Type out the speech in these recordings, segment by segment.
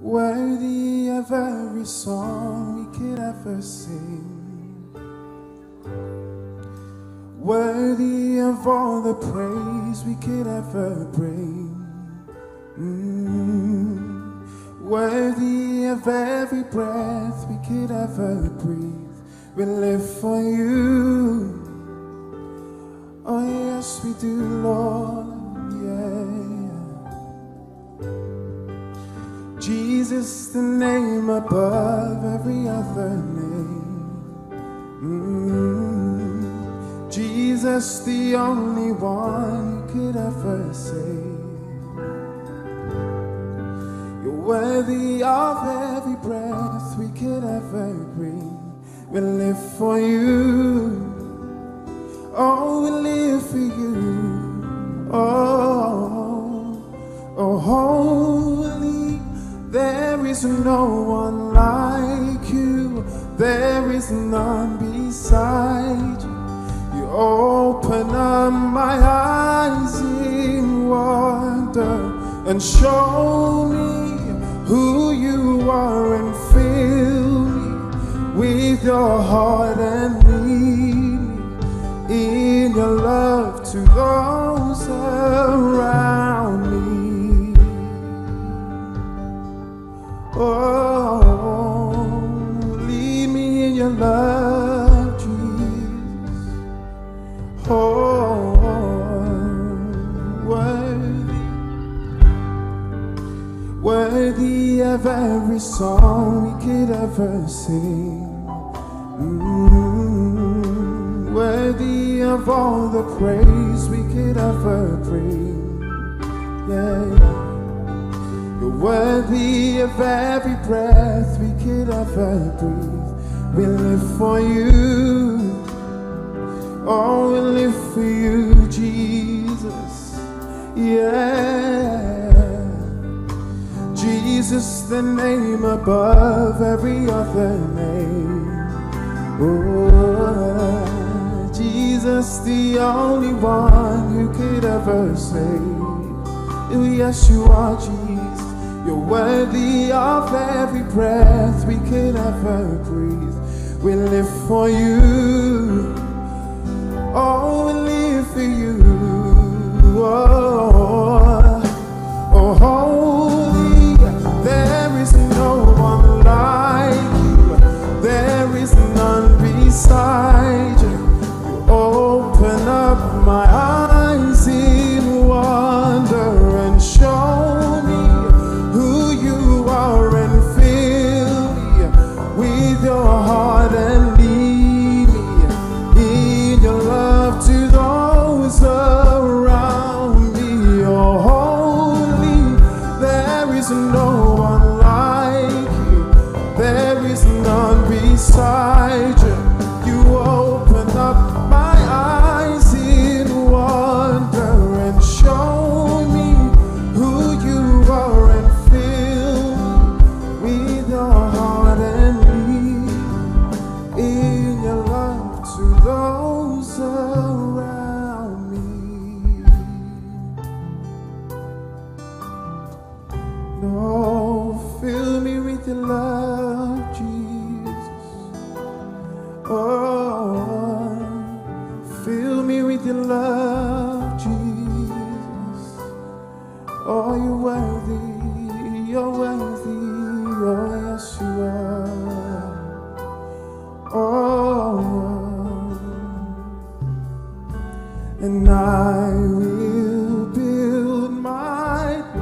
worthy of every song we could ever sing, worthy of all the praise we could ever bring, worthy of every breath we could ever breathe. We live for you. Oh yes, we do, Lord. Jesus, the name above every other name. Jesus, the only one who could ever save. You're worthy of every breath we could ever breathe. We live for you. Oh, we live for you. Oh, holy. There is no one like you. There is none beside you. You open up my eyes in wonder and show me who you are and fill me with your heart and lead me in your love to those around me. Oh, lead me in your love, Jesus. Oh, worthy of every song we could ever sing, worthy of all the praise we could ever bring. You're worthy of every breath we could ever breathe. We live for you. Oh, we live for you, Jesus. Jesus, the name above every other name. Oh, Jesus, the only one who could ever save. Oh, yes, you are, Jesus. You're worthy of every breath we could ever breathe. We live for you. Oh, we live for you. Oh, holy. There is no one like you. There is none beside you. You open up my eyes in wonder and show me who you are and fill me with your heart and lead me in your love to those around me. Oh, holy, there is no one like you. There is none beside you. You open up my eyes in wonder and show me who you are and fill me with your heart and lead in your love to those around me. No, fill me with your love, Jesus. Oh, fill me with your love, Jesus. Oh, you're worthy, you're worthy, oh yes you are. Oh, and I will build my life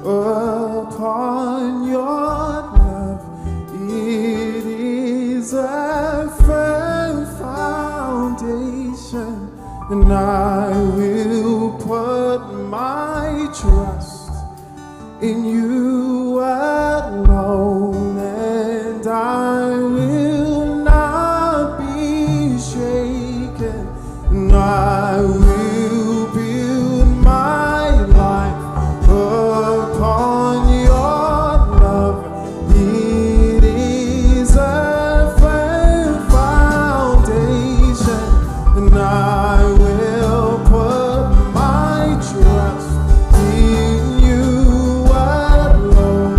upon your love. It is a firm foundation, and I will put my trust in you alone, and I will not be shaken, and I will build my life upon your love. It is a firm foundation, and I will put my trust in you alone.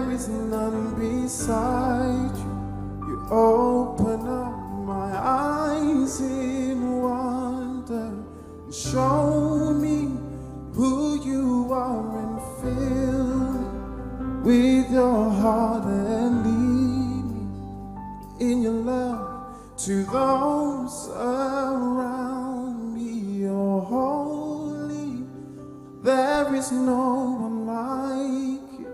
There is none beside you. You open up my eyes in wonder and show me who you are and fill me with your heart and lead me in your love to those around me. You're holy, there is no one like you,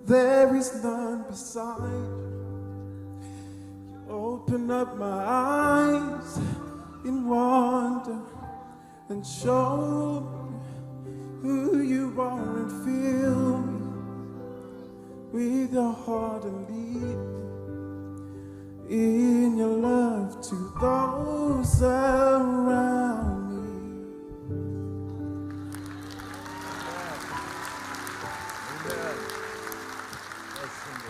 there is none beside you. You open up my eyes in wonder and show me who you are and fill me with your heart and lead me in your love to those around me.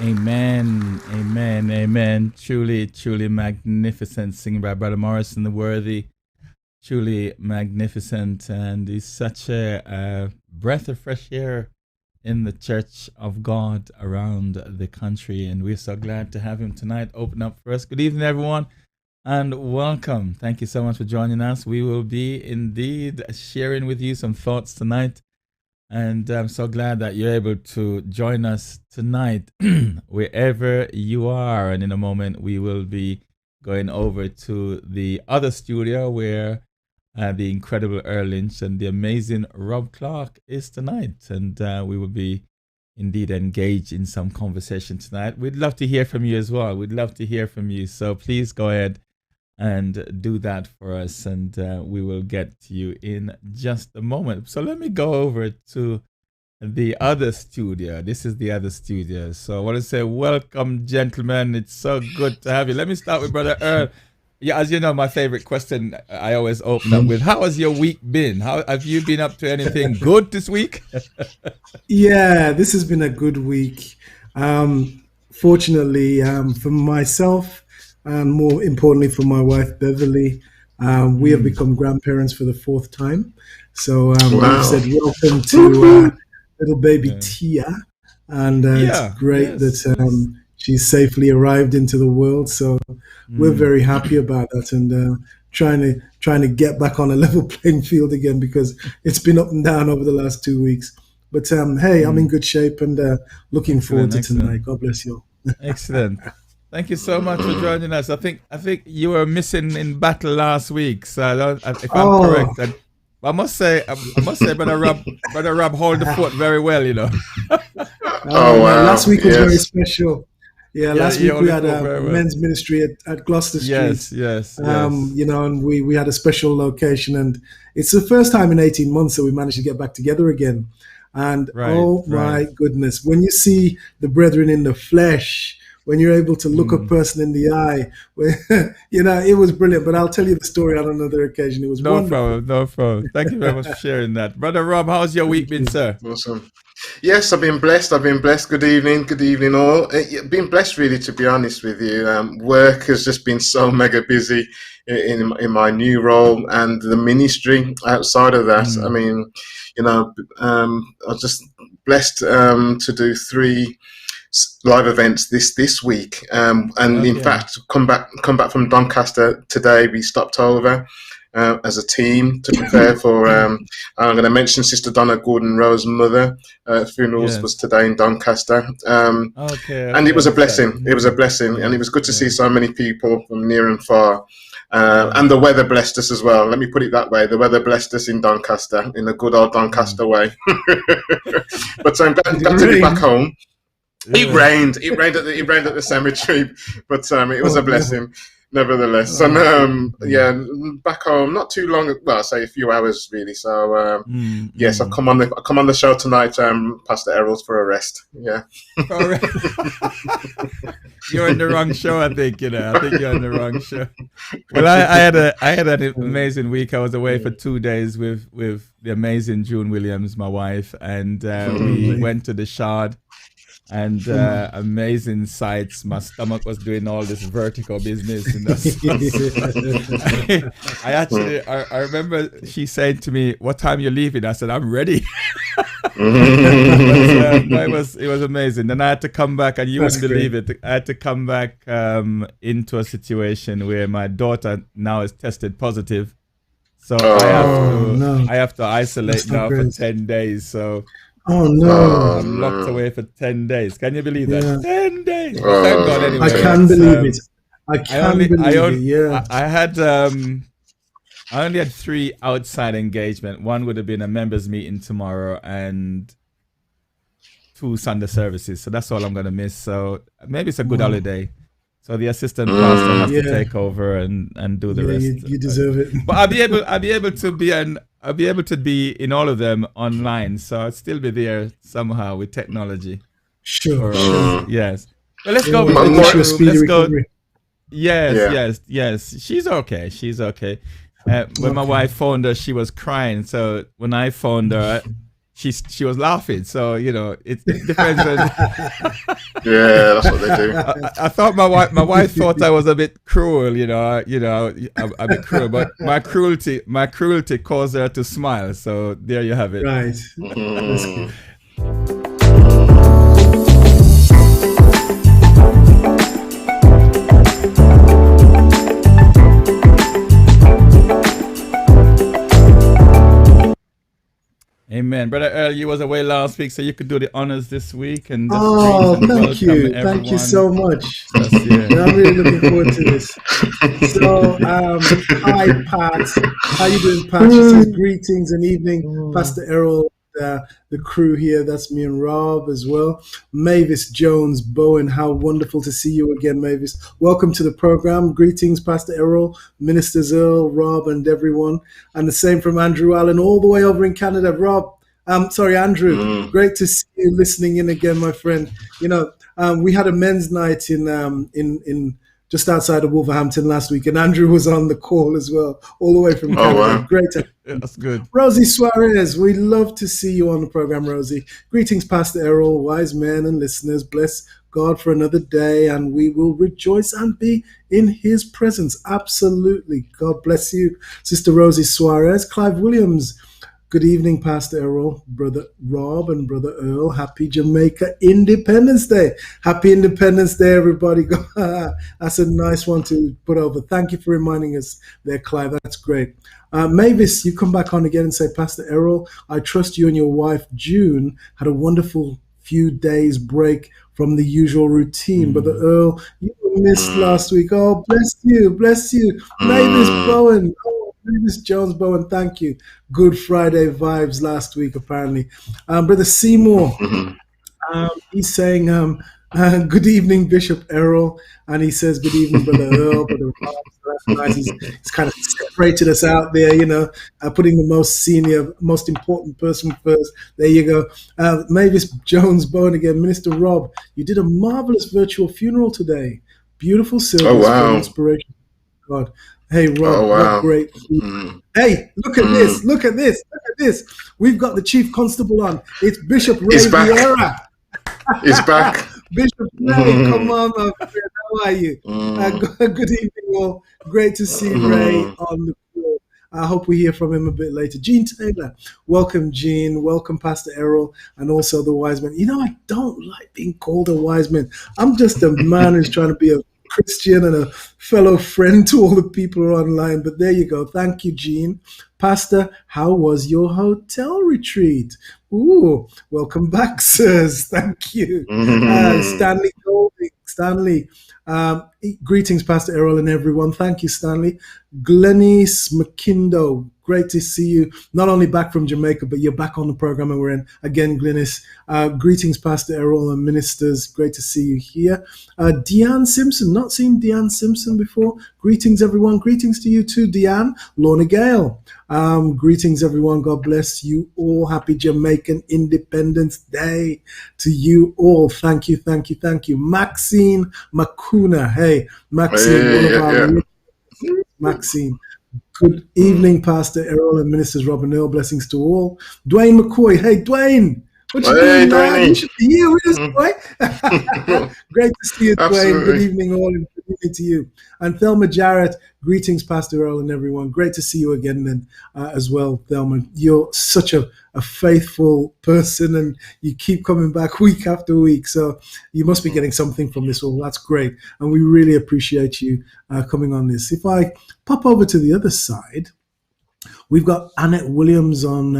Amen, amen, amen. Truly, truly magnificent singing by Brother Morrison the Worthy. Truly magnificent, and he's such a breath of fresh air in the Church of God around the country, and we're so glad to have him tonight open up for us. Good evening, everyone, and welcome. Thank you so much for joining us. We will be indeed sharing with you some thoughts tonight, and I'm so glad that you're able to join us tonight wherever you are. And in a moment, we will be going over to the other studio where the incredible Errol Lynch and the amazing Rob Clark is tonight. And we will be indeed engaged in some conversation tonight. We'd love to hear from you as well. We'd love to hear from you. So please go ahead and do that for us, and we will get to you in just a moment. So let me go over to the other studio. This is the other studio. So I want to say welcome, gentlemen. It's so good to have you. Let me start with Brother Errol. Yeah, as you know, my favorite question I always open up with, how has your week been? How have you been up to anything good this week? Yeah, this has been a good week. Fortunately, for myself, and more importantly for my wife, Beverly, we have become grandparents for the fourth time. So we've said welcome to little baby Tia. And it's great that she's safely arrived into the world. So we're very happy about that, and trying to get back on a level playing field again, because it's been up and down over the last 2 weeks. But hey, I'm in good shape, and looking forward to tonight. God bless you all. Excellent. Thank you so much for joining us. I think you were missing in battle last week, so if I'm correct, I must say, Brother Rob hold the fort very well, you know. Wow. Last week was very special. Yeah, last week we had a men's ministry at Gloucester Street. Yes. You know, and we had a special location, and it's the first time in 18 months that we managed to get back together again. And my goodness, when you see the brethren in the flesh, when you're able to look a person in the eye, you know, it was brilliant. But I'll tell you the story on another occasion. It was wonderful. No problem. Thank you very much for sharing that. Brother Rob, how's your week been, sir? Awesome. Yes, I've been blessed. Good evening all. Been blessed, really, to be honest with you. Work has just been so mega busy in my new role, and the ministry outside of that. I mean, you know, I was just blessed to do 3 live events this week, and in fact come back from Doncaster today. We stopped over as a team to prepare for I'm going to mention Sister Donna Gordon Rowe's mother funerals was today in Doncaster, and it was a blessing. And it was good to see so many people from near and far. And the weather blessed us as well. Let me put it that way. The weather blessed us in Doncaster, in a good old Doncaster way. But I'm glad to be back home. It rained at the cemetery, but it was a blessing nevertheless. And back home not too long. Well, I say a few hours really. So yes, I'll come on the show tonight. Pastor Errol's for a rest. Yeah. You're in the wrong show, I think. You know, I think you're in the wrong show. Well, I had an amazing week. I was away for 2 days with the amazing June Williams, my wife, and we went to the Shard. And amazing sights. My stomach was doing all this vertical business. I remember she said to me, "What time you leaving?" I said, "I'm ready." But it was amazing. Then I had to come back, and you That's wouldn't believe great. it. I had to come back into a situation where my daughter now is tested positive, so Oh no, I have to isolate that's not now for great. 10 days. So Oh Oh, no, I'm locked no. away for 10 days. Can you believe that? yeah, 10 days. But thank God Oh, I anyway. can It's believe it. I can believe it. Yeah. I only had 3 outside engagement. One would have been a members meeting tomorrow, and 2 Sunday services. So that's all I'm gonna miss. So maybe it's a good Wow. holiday. So the assistant pastor has to Yeah. take over and do the Yeah, rest. you deserve it. But I'll be able to be in all of them online. So I'll still be there somehow with technology Sure, for us. sure. Yes. But let's go Yeah, back I to wish you the a room. speedy Let's go. recovery. Yes, Yeah. yes, yes. She's okay. She's okay. When my Okay. wife phoned her, she was crying. So when I phoned her, she was laughing. So it depends on. Yeah, that's what they do. I thought my wife thought I was a bit cruel. A bit cruel. But my cruelty caused her to smile. So there you have it. Right. That's good. Amen. Brother Earl, you was away last week, so you could do the honors this week and just Oh, greet and thank welcome you. everyone. Thank you so much. That's, yeah. Yeah, I'm really looking forward to this. So, hi, Pat. How you doing, Pat? She says greetings and evening, Pastor Errol, the crew here. That's me and Rob as well. Mavis Jones Bowen, how wonderful to see you again, Mavis. Welcome to the program. Greetings, Pastor Errol, Ministers Earl, Rob, and everyone. And the same from Andrew Allen, all the way over in Canada. Rob, sorry, Andrew. Great to see you listening in again, my friend. We had a men's night in just outside of Wolverhampton last week, and Andrew was on the call as well, all the way from Canada. wow. Great to Yeah, that's good. Rosie Suarez, we love to see you on the program, Rosie. Greetings, Pastor Errol, wise men and listeners. Bless God for another day, and we will rejoice and be in his presence. Absolutely. God bless you, Sister Rosie Suarez. Clive Williams, good evening, Pastor Errol, Brother Rob, and Brother Earl. Happy Jamaica Independence Day. Happy Independence Day, everybody. That's a nice one to put over. Thank you for reminding us there, Clive. That's great. Mavis, you come back on again and say, Pastor Errol, I trust you and your wife, June, had a wonderful few days break from the usual routine. Brother Earl, you were missed last week. Oh, bless you, bless you. Mavis Bowen, Mavis Jones Bowen, thank you. Good Friday vibes last week, apparently. Brother Seymour, he's saying, good evening, Bishop Errol. And he says, good evening, Brother Earl, Brother Rob. So that's nice. He's kind of separated us out there, putting the most senior, most important person first. There you go. Mavis Jones Bowen again. Minister Rob, you did a marvelous virtual funeral today. Beautiful service, Oh, wow. full inspiration. God. Hey, Rob, Oh, wow. what great. Hey, look at this. Look at this. Look at this. We've got the Chief Constable on. It's Bishop Ray He's back. Vieira. He's back. Bishop Ray, come on, my friend. How are you? Good evening, all. Great to see Ray on the call. I hope we hear from him a bit later. Gene Taylor, welcome, Gene. Welcome, Pastor Errol, and also the wise man. I don't like being called a wise man. I'm just a man who's trying to be a Christian and a fellow friend to all the people who are online. But there you go. Thank you, Gene. Pastor, how was your hotel retreat? Ooh, welcome back, sirs. Thank you. Stanley Golding. Stanley, greetings, Pastor Errol and everyone. Thank you, Stanley. Glenys McKindo, great to see you. Not only back from Jamaica, but you're back on the program and we're in. Again, Glenys, greetings, Pastor Errol and ministers. Great to see you here. Deanne Simpson, not seen Deanne Simpson before. Greetings, everyone. Greetings to you too, Deanne. Lorna Gale. Greetings, everyone. God bless you all. Happy Jamaican Independence Day to you all. Thank you, thank you, thank you. Maxine Makuna. Hey, Maxine, one of our Maxine. Good evening, Pastor Errol and Ministers Rob and Earl. Blessings to all. Dwayne McCoy. Hey, Dwayne. What you doing, man? You should be here with us, boy. Great to see you, Dwayne. Good evening, all. And good evening to you. And Thelma Jarrett, greetings, Pastor Errol and everyone. Great to see you again then as well, Thelma. You're such a faithful person and you keep coming back week after week. So you must be getting something from this all. That's great. And we really appreciate you coming on this. If I pop over to the other side, we've got Annette Williams on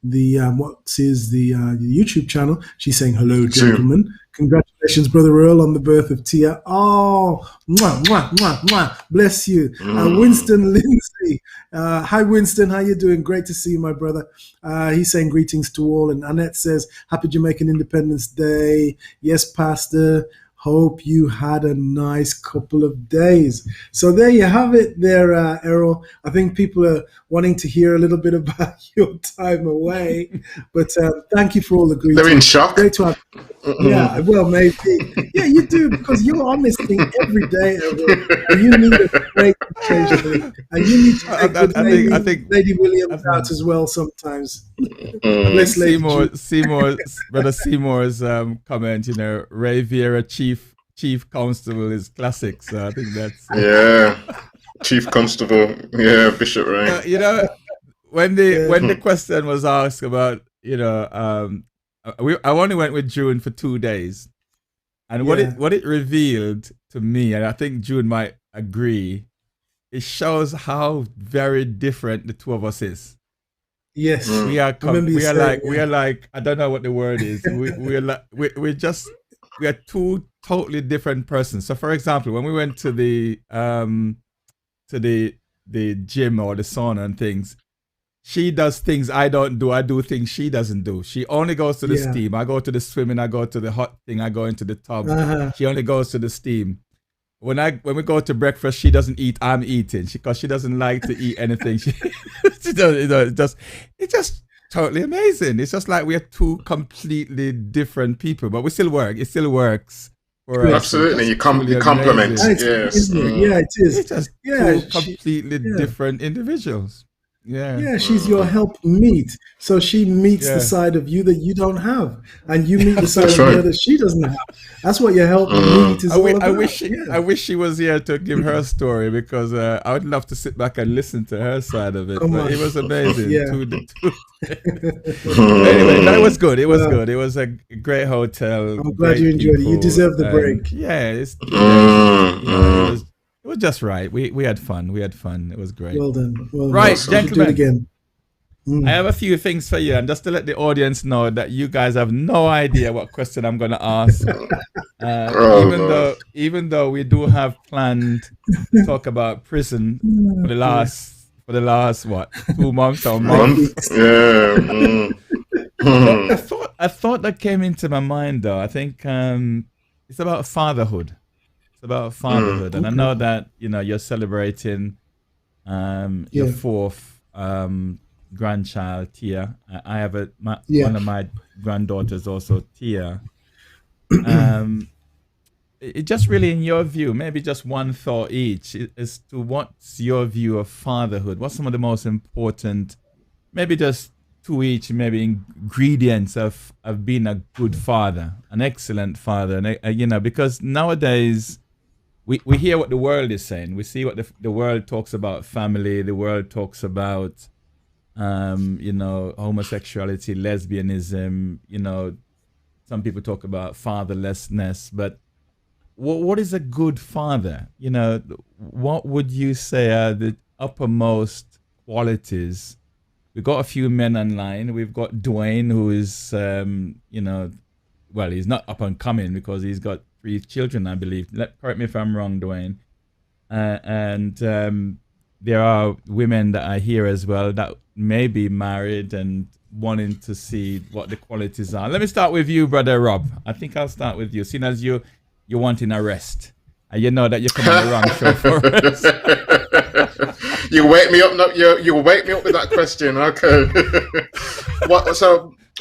the YouTube channel. She's saying, hello, gentlemen. Congratulations, Brother Earl, on the birth of Tia. Oh, mwah, mwah, mwah, mwah. Bless you. Winston Lindsay. Hi, Winston. How you doing? Great to see you, my brother. He's saying greetings to all. And Annette says, happy Jamaican Independence Day. Yes, Pastor. Hope you had a nice couple of days. So there you have it there, Errol. I think people are wanting to hear a little bit about your time away. But thank you for all the greetings. They're in shock. Great to have. Yeah, well, maybe. Yeah, you do, because you're on this thing every day, Errol. And you need a break occasionally. And you need to take I think Lady Williams out as well sometimes. Brother Seymour's comment, Ray Vieira, Chief Constable is classic. So I think that's Chief Constable, Bishop Ray. When the question was asked about, I only went with June for 2 days, and what it revealed to me, and I think June might agree, it shows how very different the two of us is. Yes, we are like I don't know what the word is. We are two totally different persons. So, for example, when we went to the gym or the sauna and things, she does things I don't do. I do things she doesn't do. She only goes to the steam. I go to the swimming. I go to the hot thing. I go into the tub. She only goes to the steam. When we go to breakfast, she doesn't eat. I'm eating because she doesn't like to eat anything. She does. It's just totally amazing. It's just like we are two completely different people, but we still work. It still works for us. Absolutely, you complement. Yes, it is. It's just two completely different individuals. Yeah, she's your help meet. So she meets the side of you that you don't have, and you meet the side of her that she doesn't have. That's what your help meet is all about. I wish she was here to give her story, because I would love to sit back and listen to her side of it. It was amazing. Anyway, that was good. It was good. It was a great hotel. I'm glad you enjoyed it. You deserve the break. It was just right. We had fun. It was great. Well done. Right, gentlemen. Do it again. I have a few things for you, and just to let the audience know that you guys have no idea what question I'm going to ask. Even though we do have planned to talk about prison for the last what, 2 months or a month. I thought that came into my mind though. I think it's about fatherhood. About fatherhood, and I know that you're celebrating your fourth grandchild, Tia. I have one of my granddaughters also, Tia. It just really, in your view, maybe just one thought each, as to what's your view of fatherhood. What's some of the most important, maybe just two each, maybe ingredients of being a good father, an excellent father, and because nowadays. We hear what the world is saying. We see what the world talks about family. The world talks about, homosexuality, lesbianism. Some people talk about fatherlessness. But what is a good father? What would you say are the uppermost qualities? We've got a few men online. We've got Dwayne, who is, well, he's not up and coming because he's got 3 children, I believe. Correct me if I'm wrong, Dwayne. And there are women that are here as well that may be married and wanting to see what the qualities are. Let me start with you, Brother Rob. I think I'll start with you, seeing as you're wanting a rest. And you know that you're coming on the wrong show for us. You wake me up. You wake me up with that question. Okay.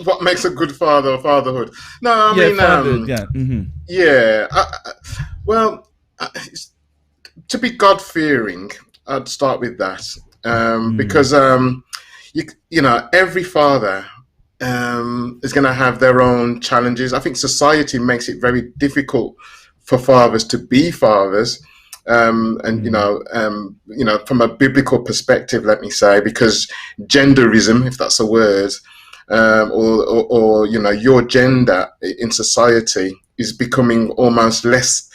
What makes a good father or fatherhood? No, I mean, to be God-fearing, I'd start with that, because every father is going to have their own challenges. I think society makes it very difficult for fathers to be fathers, And from a biblical perspective, let me say, because genderism, if that's a word, or your gender in society is becoming almost less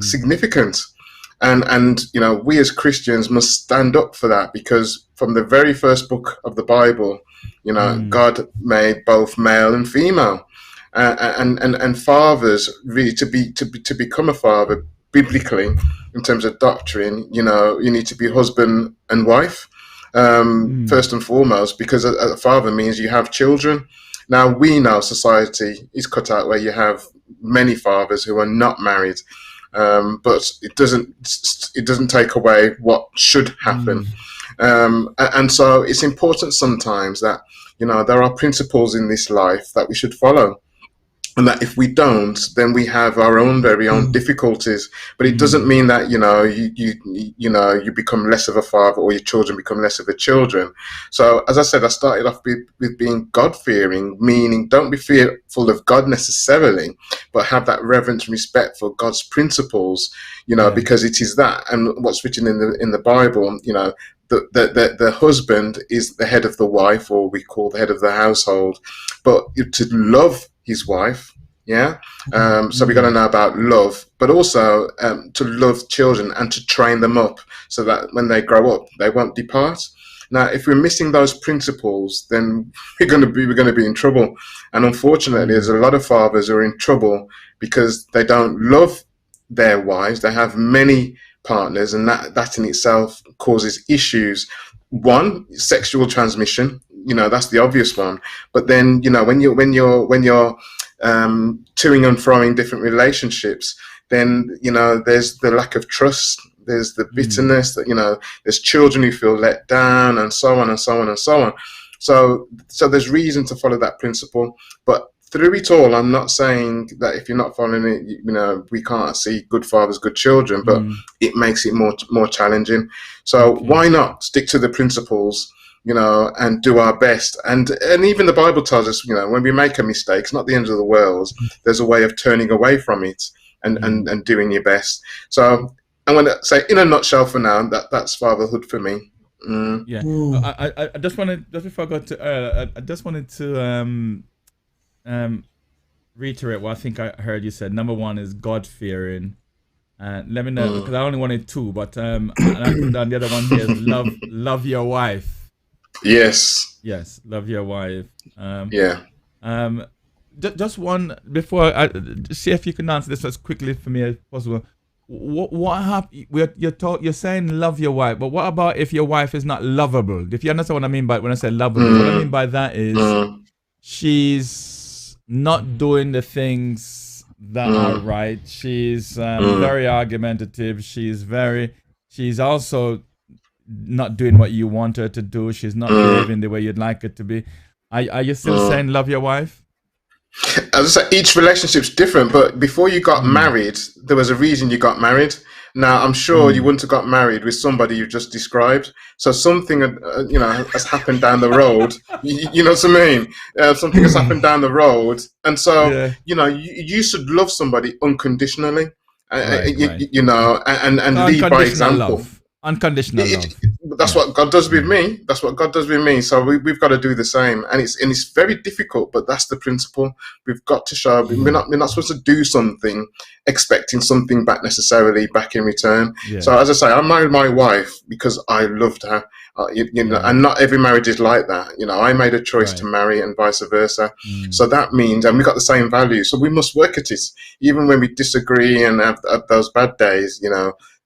significant. And we as Christians must stand up for that, because from the very first book of the Bible, God made both male and female, and fathers really to become a father biblically in terms of doctrine. You need to be husband and wife first and foremost, because a father means you have children. Now we know society is cut out where you have many fathers who are not married. But it doesn't take away what should happen. And so it's important sometimes that, there are principles in this life that we should follow. And that if we don't, then we have our own very own difficulties. But it doesn't mean that you become less of a father, or your children become less of a children. So as I said, I started off with being God-fearing, meaning don't be fearful of God necessarily, but have that reverence and respect for God's principles. Because it is that, and what's written in the Bible. The husband is the head of the wife, or we call the head of the household, but to love his wife. So we got to know about love, but also to love children and to train them up so that when they grow up, they won't depart. Now, if we're missing those principles, then we're going to be in trouble. And unfortunately, there's a lot of fathers who are in trouble because they don't love their wives. They have many partners, and that in itself causes issues. One, sexual transmission. That's the obvious one. But then, when you're toing and froing different relationships, then there's the lack of trust. There's the bitterness that there's children who feel let down, and so on and so on and so on. So there's reason to follow that principle, but through it all, I'm not saying that if you're not following it, we can't see good fathers, good children, but it makes it more challenging. So why not stick to the principles, and do our best? And even the Bible tells us, when we make a mistake, it's not the end of the world. There's a way of turning away from it and doing your best. So I'm going to say, in a nutshell, for now, that's fatherhood for me. I just wanted, just before I got to Earl, I just wanted to reiterate what I think I heard you said. Number one is God fearing. Let me know, because I only wanted two, but and I put down the other one here is love your wife. Yes, love your wife. Just one before I see if you can answer this as quickly for me as possible. What happened? You're saying love your wife, but what about if your wife is not lovable? If you understand what I mean by when I say lovable, what I mean by that is she's not doing the things that are right. She's very argumentative. She's also not doing what you want her to do. She's not behaving the way you'd like her to be. Are you still saying love your wife? As I say, each relationship's different, but before you got married, there was a reason you got married. Now, I'm sure you wouldn't have got married with somebody you just described. So something, has happened down the road. You know what I mean? Something has happened down the road. And so, you should love somebody unconditionally, and lead by example. Love. Unconditional love. That's what God does with me. That's what God does with me. So we've got to do the same, and it's very difficult, but that's the principle. We've got to show we're not supposed to do something expecting something back necessarily back in return. So as I say, I married my wife because I loved her. And not every marriage is like that. I made a choice to marry, and vice versa. So that means, and we got the same values. So we must work at it, even when we disagree and have those bad days.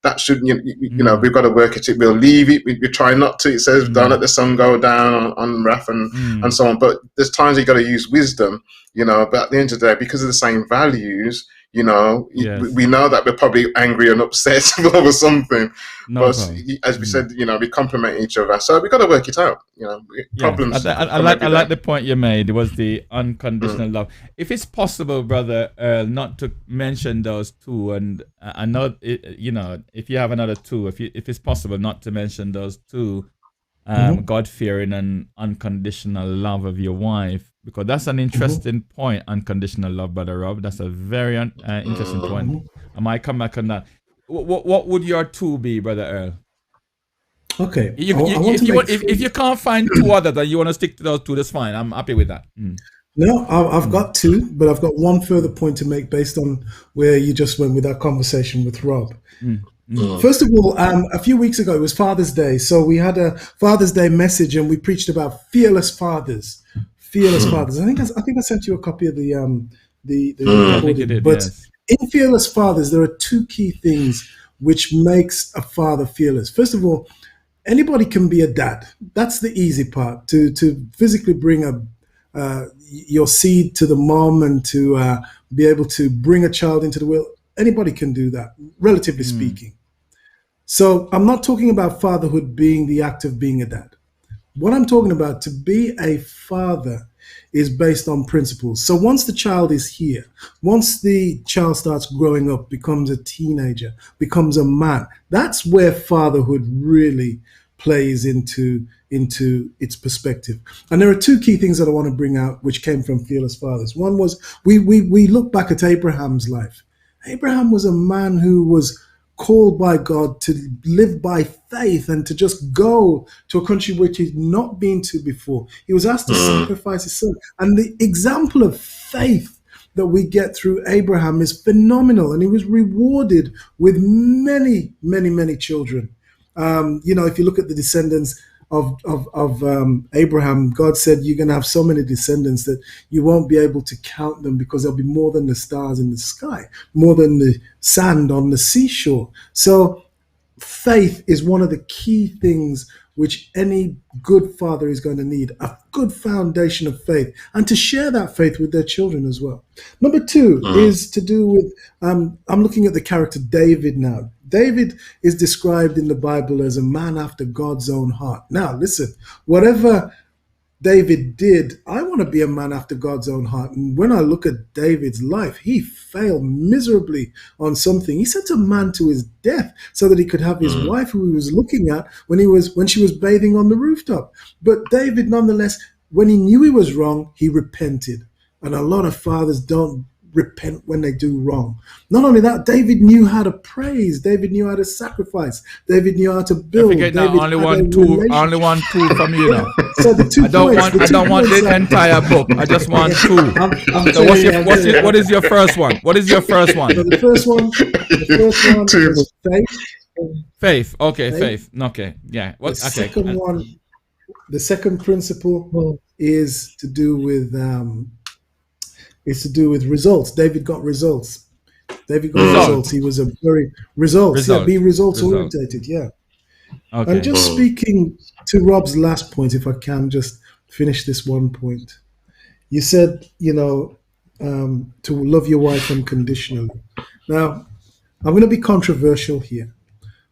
That shouldn't, we've got to work at it. We'll leave it. We try not to. It says, don't let the sun go down on wrath and so on. But there's times you got to use wisdom, but at the end of the day, because of the same values, we know that we're probably angry and upset over something. But as we said, we complement each other. So we got to work it out, problems. I like the point you made. It was the unconditional love. If it's possible, brother, not to mention those two, and I know, if you have another two, if it's possible not to mention those two, God-fearing and unconditional love of your wife, because that's an interesting point, unconditional love, Brother Rob. That's a very interesting point. I might come back on that. what would your two be, Brother Earl? Okay. If you can't find two others and you want to stick to those two, that's fine. I'm happy with that. No, I've got two, but I've got one further point to make based on where you just went with that conversation with Rob. First of all, a few weeks ago, it was Father's Day. So we had a Father's Day message and we preached about fearless fathers. Fearless fathers. I think I sent you a copy of the I think you did, but yes. in Fearless Fathers, there are two key things which makes a father fearless. First of all, anybody can be a dad. That's the easy part. To physically bring your seed to the mom and to be able to bring a child into the world. Anybody can do that, relatively speaking. So I'm not talking about fatherhood being the act of being a dad. What I'm talking about, to be a father, is based on principles. So once the child is here, once the child starts growing up, becomes a teenager, becomes a man, that's where fatherhood really plays into its perspective. And there are two key things that I want to bring out, which came from Fearless Fathers. One was we look back at Abraham's life. Abraham was a man who was called by God to live by faith and to just go to a country which he'd not been to before. He was asked to sacrifice his son. And the example of faith that we get through Abraham is phenomenal. And he was rewarded with many, many, many children. If you look at the descendants of Abraham, God said, you're going to have so many descendants that you won't be able to count them, because there'll be more than the stars in the sky, more than the sand on the seashore. So faith is one of the key things which any good father is going to need, a good foundation of faith, and to share that faith with their children as well. Number two is to do with, I'm looking at the character David now. David is described in the Bible as a man after God's own heart. Now, listen, whatever David did, I want to be a man after God's own heart. And when I look at David's life, he failed miserably on something. He sent a man to his death so that he could have his wife, who he was looking at when she was bathing on the rooftop. But David, nonetheless, when he knew he was wrong, he repented. And a lot of fathers don't repent when they do wrong. Not only that, David knew how to praise. David knew how to sacrifice. David knew how to build. I forget now, only one two from you now. So the two I don't want the entire book. I just want two. What is your first one? What is your first one? So the first one is faith. Faith. Okay, faith. Okay, yeah. What? The okay. second one, the second principle is to do with results. David got results. He was a very results orientated. Yeah. Okay. And just speaking to Rob's last point, if I can just finish this one point. You said, to love your wife unconditionally. Now, I'm going to be controversial here,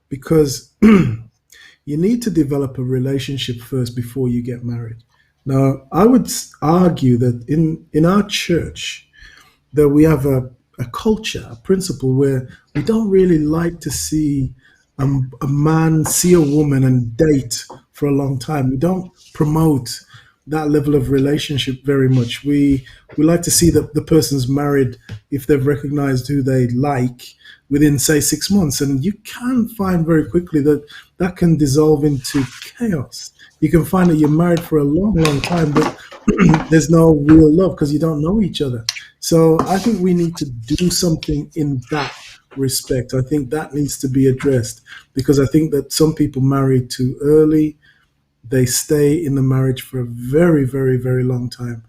because you need to develop a relationship first before you get married. Now, I would argue that in our church, that we have a culture, a principle where we don't really like to see a man see a woman and date for a long time. We don't promote that level of relationship very much. We like to see that the person's married if they've recognized who they like within, say, 6 months. And you can find very quickly that can dissolve into chaos. You can find that you're married for a long, long time, but there's no real love because you don't know each other. So I think we need to do something in that respect. I think that needs to be addressed, because I think that some people marry too early. They stay in the marriage for a very, very, very long time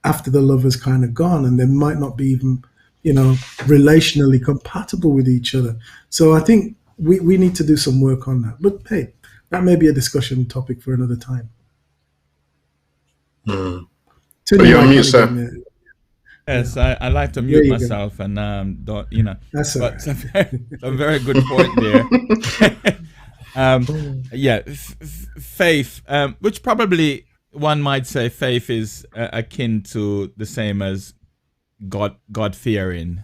after the love is kind of gone, and they might not be even, relationally compatible with each other. So I think we need to do some work on that. But hey, that may be a discussion topic for another time. You're on mute, sir. Yes, I like to mute myself, and don't. That's but a very good point there. Faith, which probably one might say faith is akin to the same as God fearing,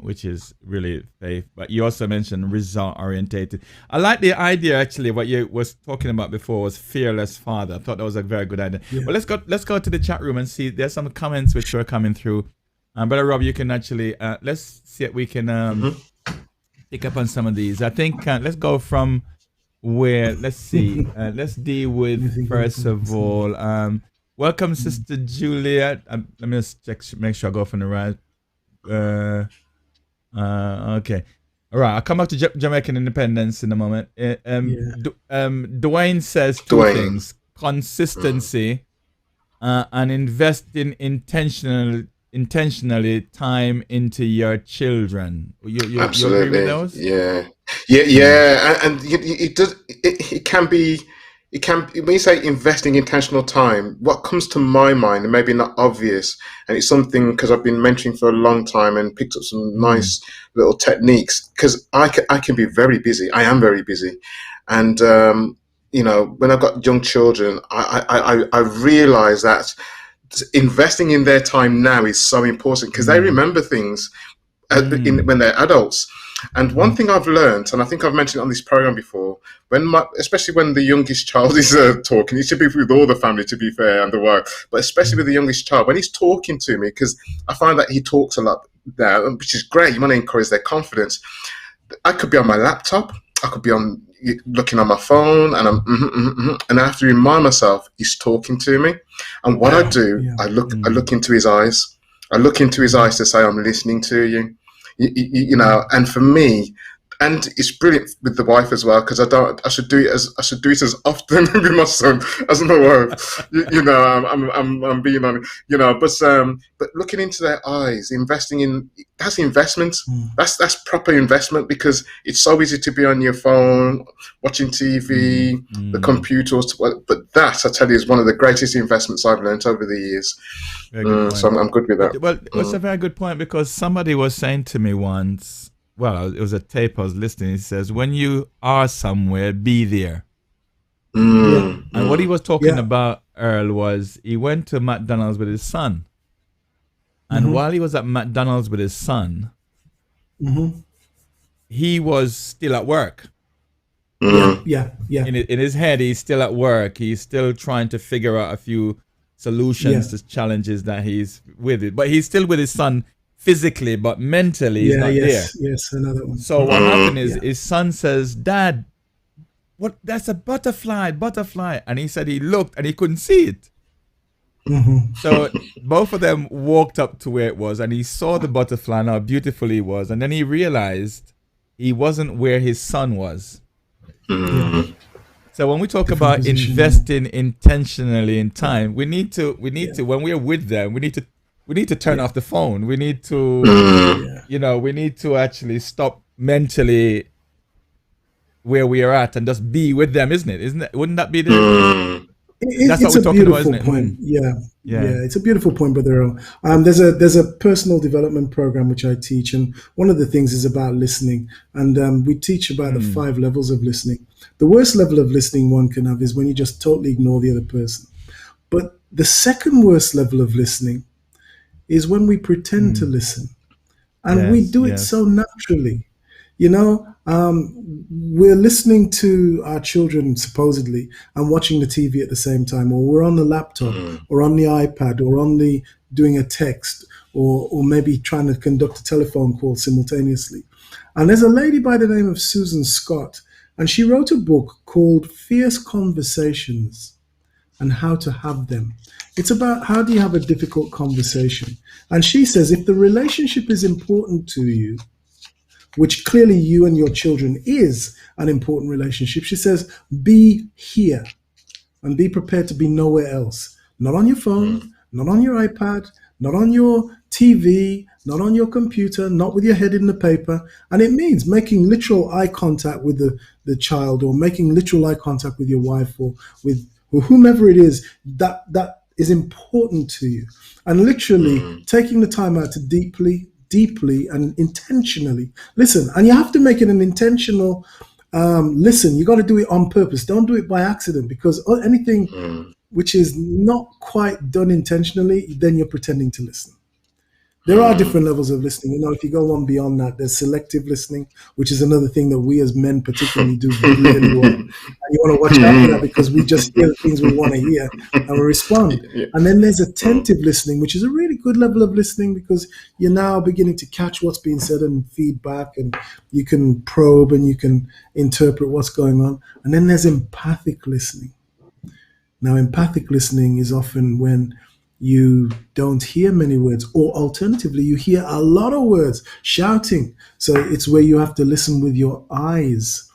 which is really faith. But you also mentioned result orientated. I like the idea, actually. What you was talking about before was fearless father. I thought that was a very good idea. Yeah. Well, let's go to the chat room and see. There's some comments which are coming through. Brother Rob, you can actually let's see if we can pick up on some of these. I think let's go from where. Let's see. Let's deal with first of all. Welcome, Sister Juliet. Let me just check, make sure I go from the right. Okay. All right. I'll come back to Jamaican independence in a moment. Dwayne says two things: consistency and investing intentionally time into your children. You agree with those? Yeah. And it can be. It can, when you say investing intentional time, what comes to my mind, and maybe not obvious, and it's something because I've been mentoring for a long time and picked up some nice little techniques, because I can be very busy. I am very busy. And, when I've got young children, I realize that investing in their time now is so important, because they remember things when they're adults. And one thing I've learned, and I think I've mentioned it on this program before, especially when the youngest child is talking, it should be with all the family, to be fair, and the wife, but especially with the youngest child, when he's talking to me, because I find that he talks a lot now, which is great. You want to encourage their confidence. I could be on my laptop, I could be looking on my phone, and and I have to remind myself he's talking to me. And what I do, I look into his eyes. I look into his eyes to say, I'm listening to you. And for me, and it's brilliant with the wife as well, because I should do it as often with my son as my wife. I'm being on, but looking into their eyes, that's investment. That's proper investment, because it's so easy to be on your phone, watching TV, the computers. But that, I tell you, is one of the greatest investments I've learned over the years. So I'm good with that. Well, it's a very good point, because somebody was saying to me once, well, it was a tape I was listening, he says, when you are somewhere, be there. And what he was talking about, Earl, was he went to McDonald's with his son. And while he was at McDonald's with his son, he was still at work. Yeah. In his head, he's still at work. He's still trying to figure out a few solutions to challenges that he's with it. But he's still with his son physically, but mentally he's not there. Yes, another one. So what happened is his son says, Dad, what? That's a butterfly. And he said he looked and he couldn't see it. So both of them walked up to where it was, and he saw the butterfly and how beautiful it was. And then he realized he wasn't where his son was. So when we talk about investing intentionally in time, we need to when we're with them, we need to turn off the phone. We need to we need to actually stop mentally where we are at and just be with them, isn't it? Wouldn't that be the that's what we're talking about, isn't it? Point. Yeah, it's a beautiful point, Brother Errol. There's a personal development program which I teach, and one of the things is about listening, and we teach about the 5 levels of listening. The worst level of listening one can have is when you just totally ignore the other person. But the second worst level of listening is when we pretend to listen, and we do it so naturally. We're listening to our children supposedly and watching the TV at the same time, or we're on the laptop or on the iPad or doing a text or maybe trying to conduct a telephone call simultaneously. And there's a lady by the name of Susan Scott, and she wrote a book called Fierce Conversations and How to Have Them. It's about how do you have a difficult conversation. And she says, if the relationship is important to you, which clearly you and your children is an important relationship, she says, be here and be prepared to be nowhere else. Not on your phone, not on your iPad, not on your TV, not on your computer, not with your head in the paper. And it means making literal eye contact with the child, or making literal eye contact with your wife, or with whomever it is that is important to you. And literally taking the time out to deeply and intentionally listen. And you have to make it an intentional listen. You got to do it on purpose. Don't do it by accident, because anything which is not quite done intentionally, then you're pretending to listen. There are different levels of listening. You know, if you go one beyond that, there's selective listening, which is another thing that we as men particularly do really well. And you want to watch out for that because we just hear the things we want to hear and we respond. And then there's attentive listening, which is a really good level of listening because you're now beginning to catch what's being said and feedback, and you can probe and you can interpret what's going on. And then there's empathic listening. Now, empathic listening is often when you don't hear many words, or alternatively, you hear a lot of words shouting. So it's where you have to listen with your eyes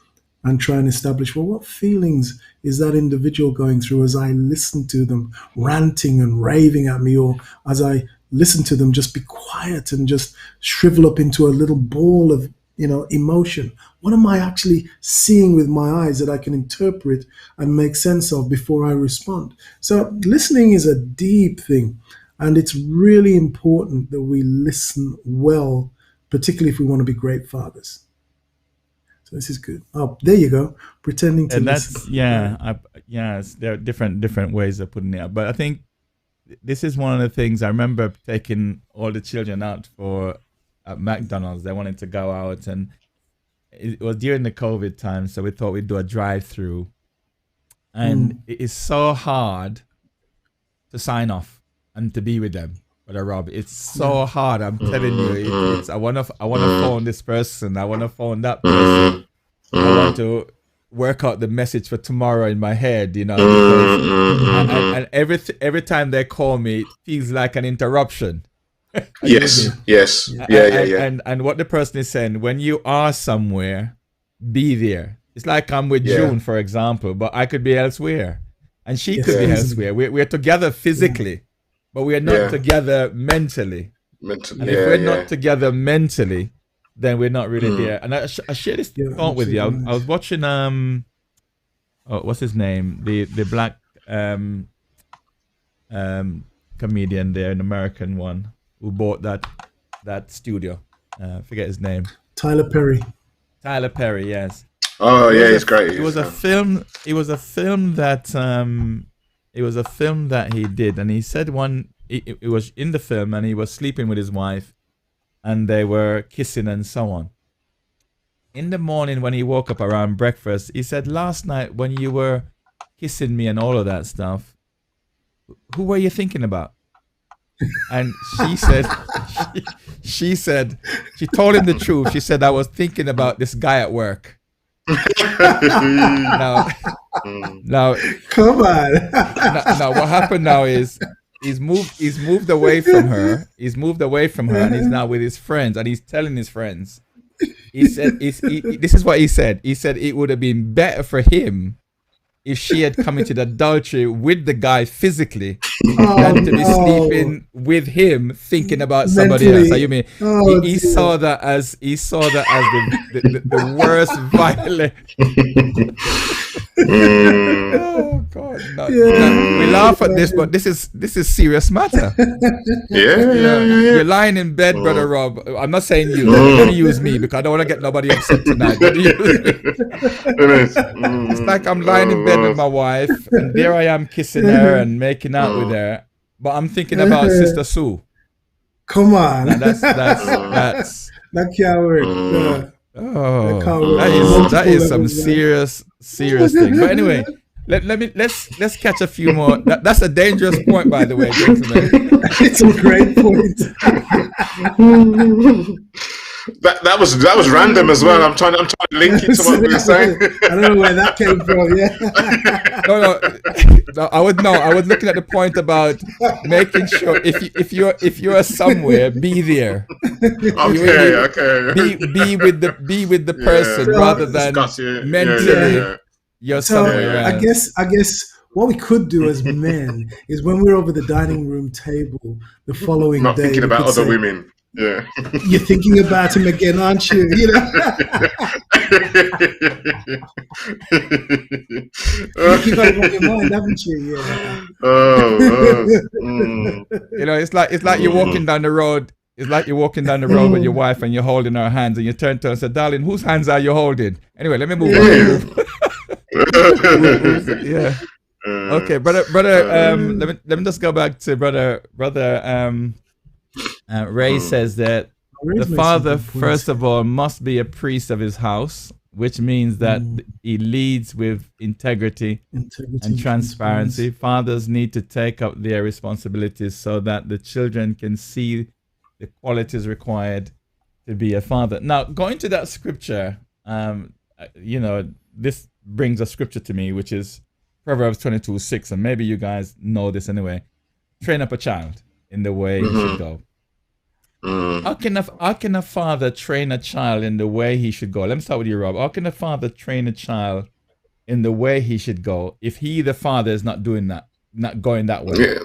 and try and establish, well, what feelings is that individual going through as I listen to them ranting and raving at me, or as I listen to them just be quiet and just shrivel up into a little ball of, emotion. What am I actually seeing with my eyes that I can interpret and make sense of before I respond? So listening is a deep thing, and it's really important that we listen well, particularly if we want to be great fathers. So this is good. Oh, there you go. Pretending to listen. Yes, there are different ways of putting it. But I think this is one of the things I remember taking all the children out for at McDonald's. They wanted to go out, and it was during the COVID time, so we thought we'd do a drive-through. And it is so hard to sign off and to be with them, Brother Rob. It's so hard. I'm telling you. It's I wanna phone this person. I wanna phone that person. I want to work out the message for tomorrow in my head, because and every time they call me, it feels like an interruption. Yes. And what the person is saying, when you are somewhere, be there. It's like I'm with June, for example, but I could be elsewhere, and she could be elsewhere. We're together physically, but we are not together mentally. And if we're not together mentally, then we're not really there. And I share this thought with you. I was watching what's his name? The black comedian there, an American one, who bought that studio. Forget his name. Tyler Perry, yes. Oh yeah, he's great. It was a film that he did, and he said it was in the film, and he was sleeping with his wife, and they were kissing and so on. In the morning when he woke up around breakfast, he said, "Last night when you were kissing me and all of that stuff, who were you thinking about?" And she told him the truth. She said, "I was thinking about this guy at work." now, come on. now, what happened now is he's moved away from her. He's moved away from her, and he's now with his friends, and he's telling his friends. He said, "This is what he said. He said it would have been better for him if she had come into the adultery with the guy physically than to be sleeping with him, thinking about somebody else." So you mean he saw that as the worst violent. Oh God! We laugh at this, but this is serious matter. You're lying in bed, Brother Rob. I'm not saying you. Let me use me because I don't want to get nobody upset tonight. It's like I'm lying in bed with my wife, and there I am kissing her and making out with her, but I'm thinking about Sister Sue. Come on. Now that's that can't work. That is some serious thing. But anyway, let's catch a few more. That's a dangerous point, by the way, gentlemen. It's a great point. That was random as well. I'm trying to link it to what we were saying. I don't know where that came from. Yeah. No. I was looking at the point about making sure if you're somewhere, be there. Okay. Be with the person rather than mentally. You're somewhere else. I guess what we could do as men is when we're over the dining room table the following not day, thinking about other women. Yeah. You're thinking about him again, aren't you? You keep that on your mind, haven't you? Yeah. It's like you're walking down the road. It's like you're walking down the road with your wife and you're holding her hands, and you turn to her and say, "Darling, whose hands are you holding?" Anyway, let me move on. Yeah. Okay, brother. Let me just go back to brother Ray says that the Ray's made some father, good points. first of all, must be a priest of his house, which means that he leads with integrity and transparency. Fathers need to take up their responsibilities so that the children can see the qualities required to be a father. Now, going to that scripture, this brings a scripture to me, which is Proverbs 22:6, and maybe you guys know this anyway. Train up a child in the way he should go. How can a father train a child in the way he should go? Let me start with you, Rob. How can a father train a child in the way he should go if he, the father, is not doing that, not going that way?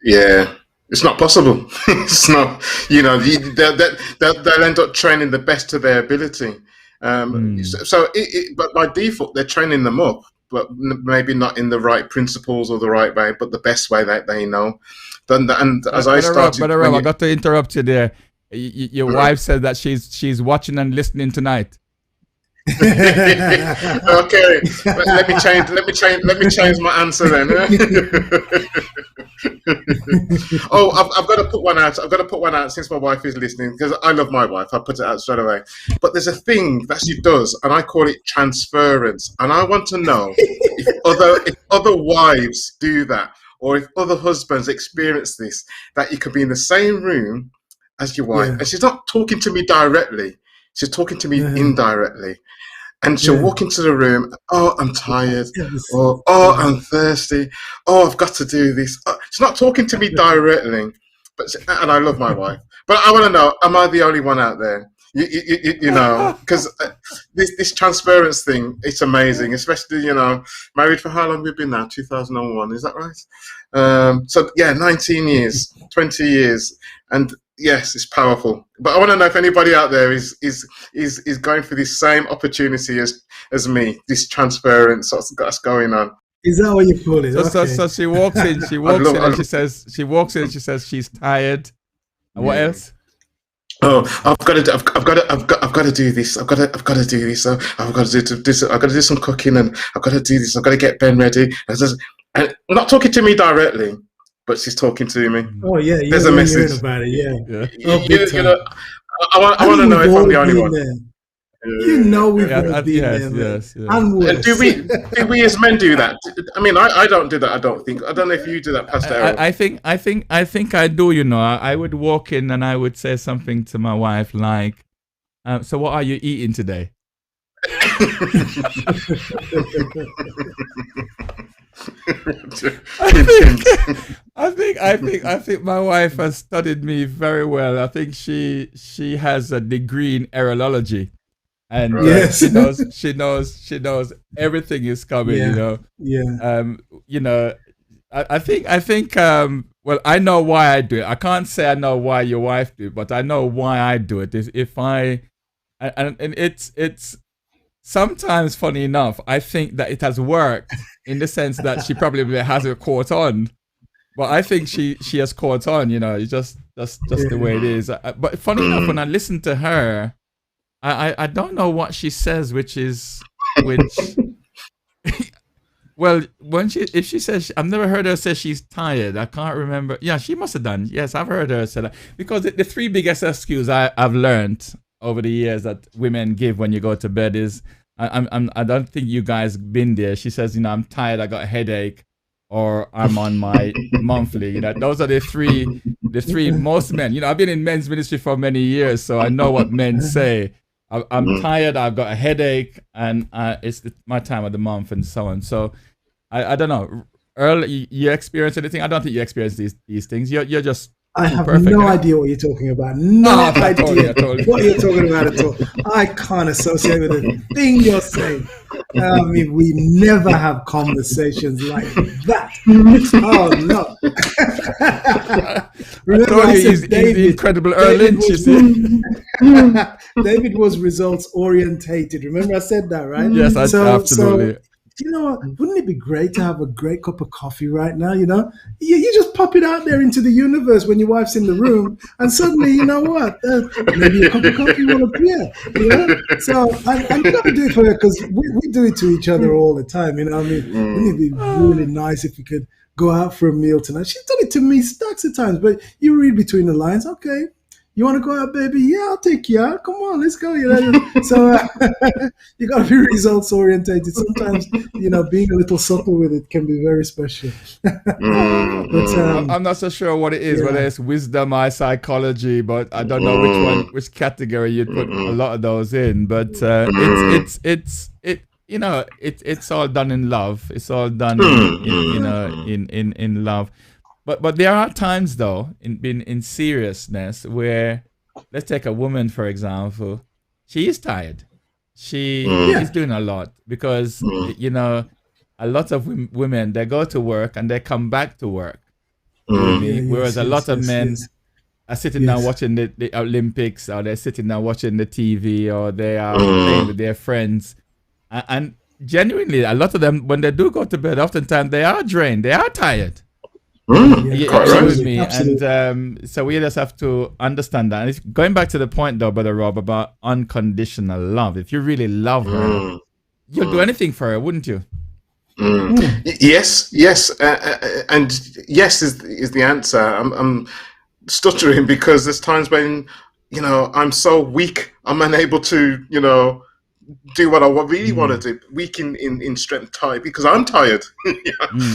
Yeah. It's not possible. It's not, they'll end up training the best to their ability. But by default, they're training them up, but maybe not in the right principles or the right way, but the best way that they know. Rob, I got to interrupt you there. Your wife said that she's watching and listening tonight. Okay, let me change my answer then. Oh, I've got to put one out since my wife is listening, because I love my wife. I'll put it out straight away. But there's a thing that she does, and I call it transference. And I want to know if other wives do that, or if other husbands experience this, that you could be in the same room as your wife, and she's not talking to me directly, she's talking to me indirectly. And she'll walk into the room, oh, I'm tired, or oh, I'm thirsty, oh, I've got to do this. She's not talking to me directly, and I love my wife. But I want to know, am I the only one out there? Because this transference thing, it's amazing, especially, married for how long we've been now? 2001, is that right? 19 years, 20 years, and yes, it's powerful. But I want to know if anybody out there is going for this same opportunity as me, this transference that's going on. Is that what you call it? So she walks in, and she says she's tired. And what else? Oh, I've got to do this. I've got to do this. I've got to do this. I've got to do some cooking, and I've got to do this. I've got to get Ben ready. And not talking to me directly, but she's talking to me. Oh yeah, there's a message about it. Yeah. I want to know if I'm the only one. We've all been there. Yes. And do we as men do that? I mean, I don't do that. I don't know if you do that, Pastor Errol. I think I do. I would walk in and I would say something to my wife like, "So what are you eating today?" I think my wife has studied me very well. I think she has a degree in errolology, and she knows everything is coming. I think well, I know why I do it. I can't say I know why your wife do it, but I know why I do it. It's sometimes, funny enough, I think that it has worked in the sense that she probably hasn't caught on, but I think she has caught on. It's just the way it is. But funny enough, when I listen to her, I don't know what she says, which well, if she says, I've never heard her say she's tired. I can't remember. Yeah, she must have done. Yes, I've heard her say that, because the three biggest excuses I've learned over the years that women give when you go to bed is, I don't think you guys been there. She says, I'm tired, I got a headache, or I'm on my monthly. Those are the three most men. I've been in men's ministry for many years, so I know what men say. I'm tired, I've got a headache, and it's my time of the month, and so on. So I don't know. Earl, you experience anything? I don't think you experience these things. You're just I have no idea what you're talking about. No idea what you're talking about at all. I can't associate with the thing you're saying. I mean, we never have conversations like that. Oh, no. Remember, I said David, the incredible Errol Lynch, you see? David was results orientated. Remember I said that, right? Yes, absolutely. So, you know what? Wouldn't it be great to have a great cup of coffee right now? You just pop it out there into the universe when your wife's in the room, and suddenly, you know what? Maybe a cup of coffee will appear. So I'm going to do it for her, because we do it to each other all the time. I mean, wouldn't it be really nice if we could go out for a meal tonight. She's done it to me stacks of times, but you read between the lines. Okay, you want to go out, baby? Yeah, I'll take you out. Come on, let's go. So you got to be results orientated. Sometimes, being a little subtle with it can be very special. I'm not so sure what it is, whether it's wisdom or psychology, but I don't know which category you'd put a lot of those in. But it's all done in love. It's all done in love. But there are times though in seriousness where, let's take a woman for example. She is tired. She is doing a lot because a lot of women, they go to work and they come back to work. Whereas a lot of men are sitting down watching the Olympics, or they're sitting down watching the TV, or they are playing with their friends. And genuinely, a lot of them, when they do go to bed, oftentimes they are drained, they are tired. You agree with me? Absolutely. And so we just have to understand that. And it's going back to the point though, Brother Rob, about unconditional love. If you really love her, you'll do anything for her, wouldn't you? Yes, and yes is the answer. I'm stuttering because there's times when I'm so weak, I'm unable to do what I really want to do, weak in strength, tired because I'm tired.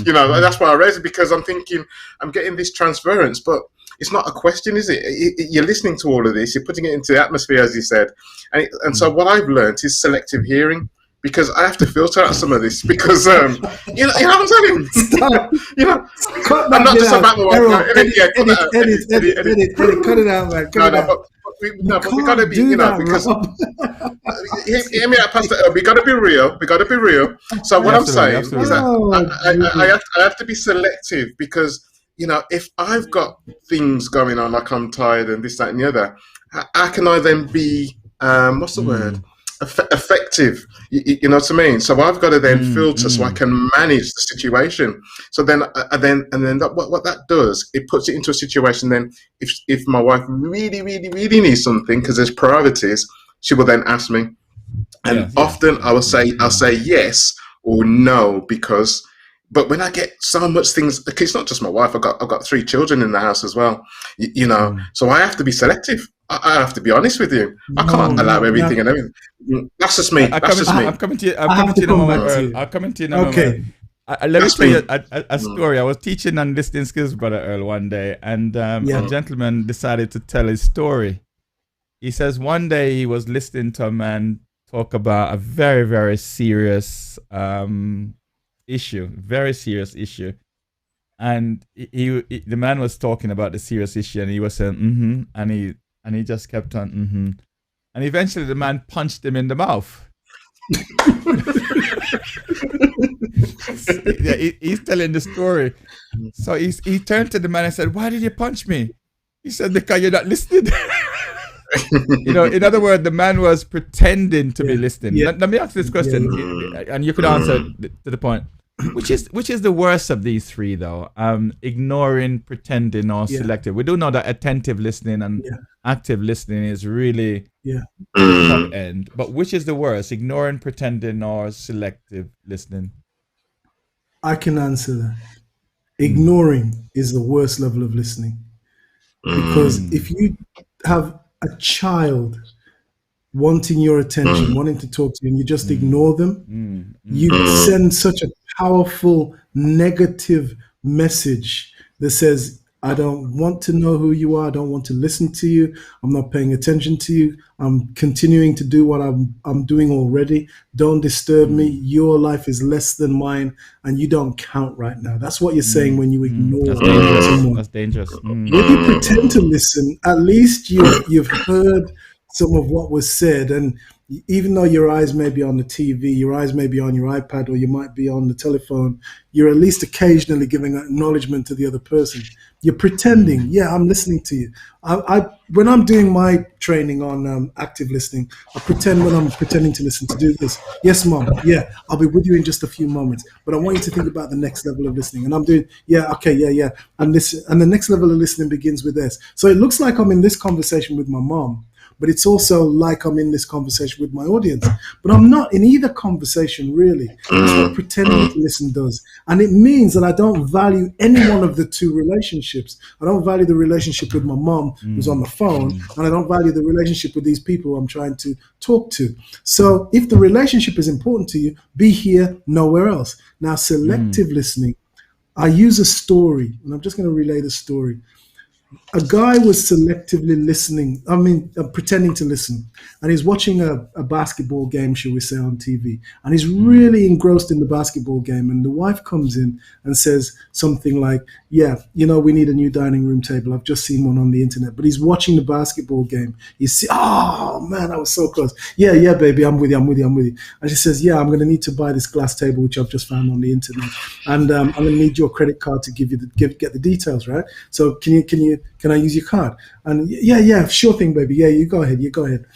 That's why I raised it, because I'm thinking I'm getting this transference, but it's not a question, is it? You're listening to all of this, you're putting it into the atmosphere, as you said, and so what I've learned is selective hearing. Because I have to filter out some of this, because you know what I'm saying. I'm not just about Errol, edit, cut it out, man. But we gotta be, because hear me out, Pastor Errol. We gotta be real. So what I'm saying is that I have to be selective, because if I've got things going on, like I'm tired and this, that, and the other, how can I then be what's the word? Effective, you know what I mean? So I've got to then filter so I can manage the situation. So then what that does, it puts it into a situation. Then if my wife really needs something, because there's priorities, she will then ask me, and often I'll say yes or no, because. But when I get so much things, it's not just my wife. I've got 3 children in the house as well, So I have to be selective. I have to be honest with you. I can't allow everything and everything. That's just me. I'm coming to you in a moment, Earl. I'll come to you in a moment. Let me tell you a story. I was teaching on listening skills, Brother Earl, one day, and a gentleman decided to tell his story. He says one day he was listening to a man talk about a very, very serious very serious issue, and the man was talking about the serious issue, and he was saying and he just kept on and eventually the man punched him in the mouth. He's telling the story. So he turned to the man and said, "Why did you punch me?" He said, "Because you're not listening." In other words, the man was pretending to be listening. Let me ask this question, and you could answer to the point. Which is the worst of these 3, though? Ignoring, pretending, or selective. We do know that attentive listening and active listening is really top end. But which is the worst? Ignoring, pretending, or selective listening? I can answer that. Ignoring is the worst level of listening. Because if you have a child wanting your attention, wanting to talk to you, and you just ignore them, you send such a powerful negative message that says, I don't want to know who you are. I don't want to listen to you. I'm not paying attention to you. I'm continuing to do what I'm doing already. Don't disturb me. Your life is less than mine, and you don't count right now. That's what you're saying when you ignore someone. That's dangerous. When you pretend to listen, at least you've heard some of what was said, and even though your eyes may be on the TV, your eyes may be on your iPad, or you might be on the telephone, you're at least occasionally giving acknowledgement to the other person. You're pretending, I'm listening to you. When I'm doing my training on active listening, I pretend when I'm pretending to listen to do this. Yes, Mom. Yeah, I'll be with you in just a few moments. But I want you to think about the next level of listening. And I'm doing, and listen. And the next level of listening begins with this. So it looks like I'm in this conversation with my mom, but it's also like I'm in this conversation with my audience. But I'm not in either conversation, really. That's what pretending to listen does. And it means that I don't value any one of the two relationships. I don't value the relationship with my mom who's on the phone, and I don't value the relationship with these people I'm trying to talk to. So if the relationship is important to you, be here, nowhere else. Now, selective listening, I use a story, and I'm just going to relay the story. A guy was selectively listening, pretending to listen, and he's watching a basketball game, shall we say, on TV, and he's really engrossed in the basketball game, and the wife comes in and says something like, yeah, we need a new dining room table. I've just seen one on the internet. But he's watching the basketball game. Oh man, I was so close. Yeah, baby, I'm with you. And she says, yeah, I'm going to need to buy this glass table, which I've just found on the internet, and I'm going to need your credit card to give you get the details, right? So can I use your card? And yeah, sure thing, baby. Yeah, you go ahead.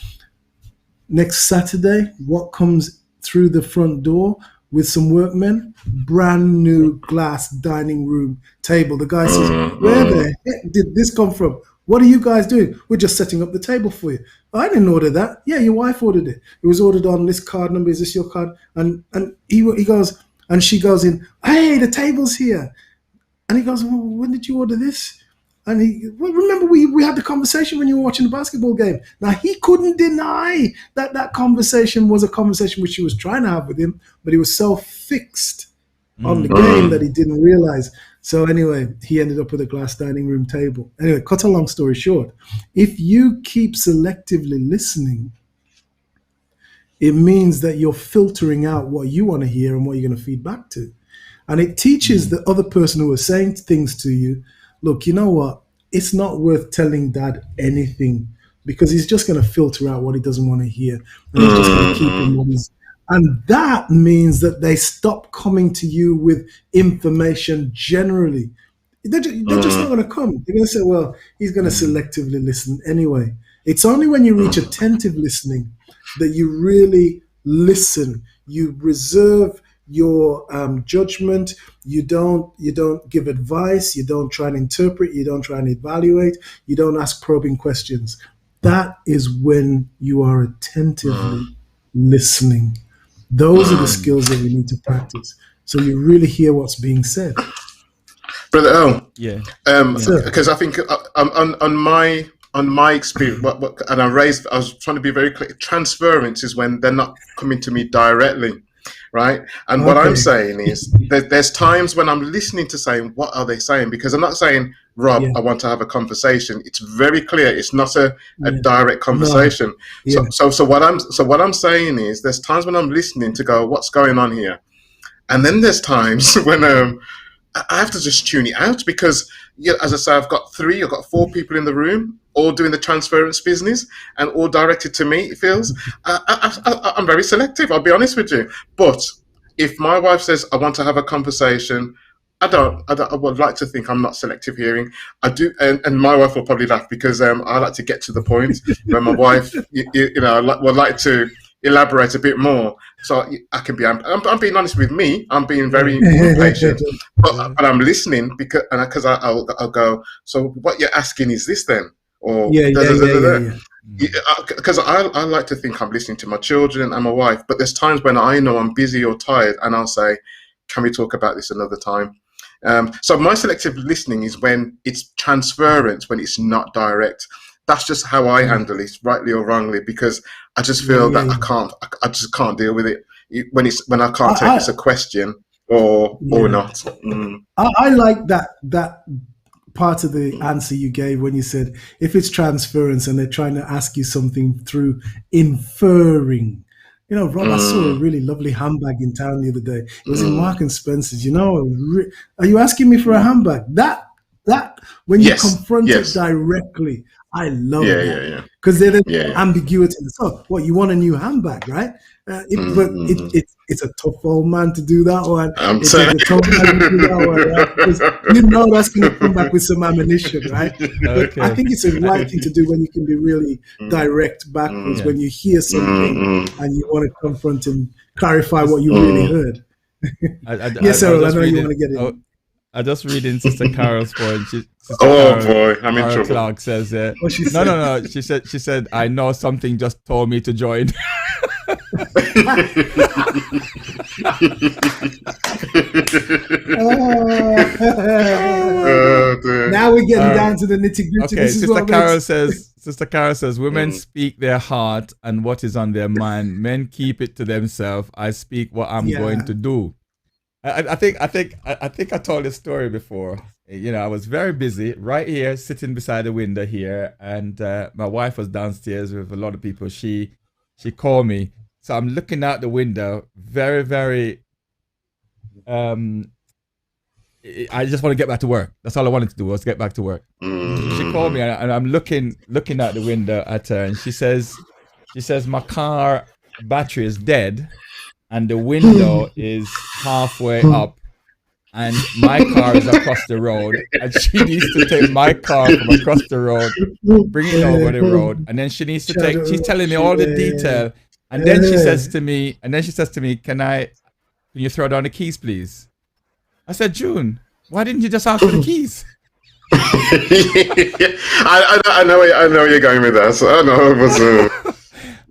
Next Saturday, what comes through the front door with some workmen? Brand new glass dining room table. The guy says, where the heck did this come from? What are you guys doing? We're just setting up the table for you. I didn't order that. Yeah, your wife ordered it. It was ordered on this card number. Is this your card? And he goes, and she goes in, hey, the table's here. And he goes, well, when did you order this? And remember we had the conversation when you were watching the basketball game. Now, he couldn't deny that conversation was a conversation which she was trying to have with him, but he was so fixed on the game that he didn't realize. So anyway, he ended up with a glass dining room table. Anyway, cut a long story short, if you keep selectively listening, it means that you're filtering out what you want to hear and what you're going to feed back to. And it teaches the other person who is saying things to you, look, you know what? It's not worth telling Dad anything because he's just going to filter out what he doesn't want to hear. And he's just going to keep him what he's... And that means that they stop coming to you with information generally. They're just not going to come. They're going to say, well, he's going to selectively listen anyway. It's only when you reach attentive listening that you really listen. You reserve your judgment. You don't give advice. You don't try and interpret. You don't try and evaluate. You don't ask probing questions. That is when you are attentively listening. Those are the skills that we need to practice. So you really hear what's being said. Brother Errol, yeah, because I think on my experience, and I was trying to be very clear. Transference is when they're not coming to me directly. Right. And what I'm saying is there's times when I'm listening to saying, what are they saying? Because I'm not saying, Rob, I want to have a conversation. It's very clear. It's not a direct conversation. No. So what I'm saying is there's times when I'm listening to go, what's going on here? And then there's times when I have to just tune it out because, as I say, I've got 4 people in the room, all doing the transference business and all directed to me, it feels. I'm very selective, I'll be honest with you. But if my wife says, I want to have a conversation, I would like to think I'm not selective hearing. I do, and my wife will probably laugh because I like to get to the point. When my wife, would like to elaborate a bit more, so I can be. I'm being honest with me. I'm being very impatient, but I'm listening because I'll go. So what you're asking is this then, or because I like to think I'm listening to my children and my wife, but there's times when I know I'm busy or tired, and I'll say, "Can we talk about this another time?" So my selective listening is when it's transference, when it's not direct. That's just how I handle it, rightly or wrongly, because I just feel that I just can't deal with it when I can't take it's a question or not. I like that part of the answer you gave when you said if it's transference and they're trying to ask you something through inferring. Rob, I saw a really lovely handbag in town the other day. It was in Mark and Spencer's. Are you asking me for a handbag? That when you confront it directly, I love that because there's ambiguity. So, what, you want a new handbag, right? But it's a tough old man to do that one. It's a tough man to do that one, right? Because that's going to come back with some ammunition, right? But I think it's a right thing to do when you can be really direct backwards when you hear something and you want to confront and clarify what you really heard. Yes, Errol, I know you want to get it. I just reading Sister Carol's point. Sister Oh Carol, boy, I'm in Carol trouble. Clark says, What she no, said? no, no. She said, I know something just told me to join. Oh, dear. Now we're getting down to the nitty gritty. Okay, This is Sister what Carol makes... says, women speak their heart and what is on their mind. Men keep it to themselves. I speak what I'm going to do. I think I told this story before. You know, I was very busy right here, sitting beside the window here, and my wife was downstairs with a lot of people. She called me, so I'm looking out the window, very, very. I just want to get back to work. That's all I wanted to do, was get back to work. She called me, and I'm looking out the window at her, and she says, my car battery is dead, and the window is halfway up, and my car is across the road, and she needs to take my car from across the road, bring it over the road, and then she needs to take. She's telling me all the detail, and then she says to me, can you throw down the keys, please? I said, June, why didn't you just ask for the keys? I know where you're going with that. So I know it was.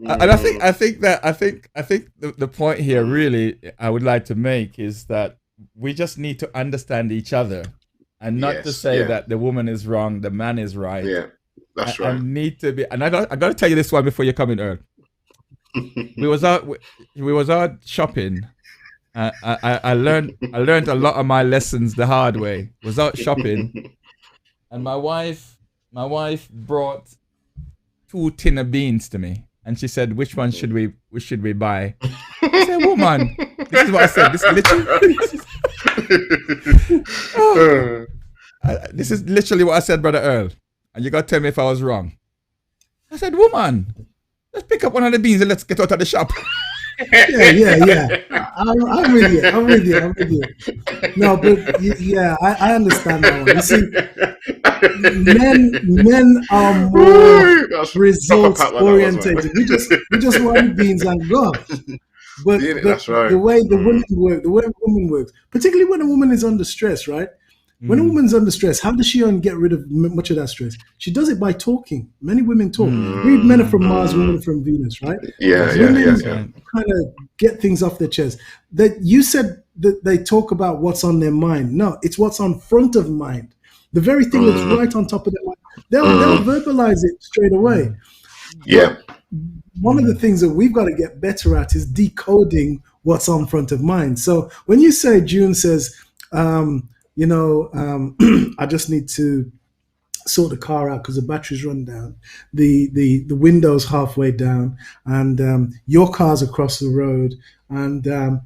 And I think the point here really I would like to make is that we just need to understand each other, and not to say that the woman is wrong, the man is right. Yeah, that's right. I need to be, and I got to tell you this one before you come in, Earl. we was out shopping. I learned a lot of my lessons the hard way. Was out shopping, and my wife brought 2 tin of beans to me, and she said, "Which one should we buy?" I said, "Woman, this is what I said. This is literally what I said, Brother Earl, and you got to tell me if I was wrong." I said, "Woman, let's pick up one of the beans and let's get out of the shop." Yeah. I'm with you. No, but I understand that one. You see, men are more results orientated. We just want beans and go. But that's right. the way women works, particularly when a woman is under stress, right? When a woman's under stress, how does she get rid of much of that stress? She does it by talking. Many women talk. Men are from Mars, women are from Venus, right? Women kind of get things off their chest. That you said that they talk about what's on their mind. No, it's what's on front of mind. The very thing that's right on top of their mind. They'll verbalize it straight away. Yeah. But one of the things that we've got to get better at is decoding what's on front of mind. So when you say, June says, I just need to sort the car out because the battery's run down, the window's halfway down, and your car's across the road, and I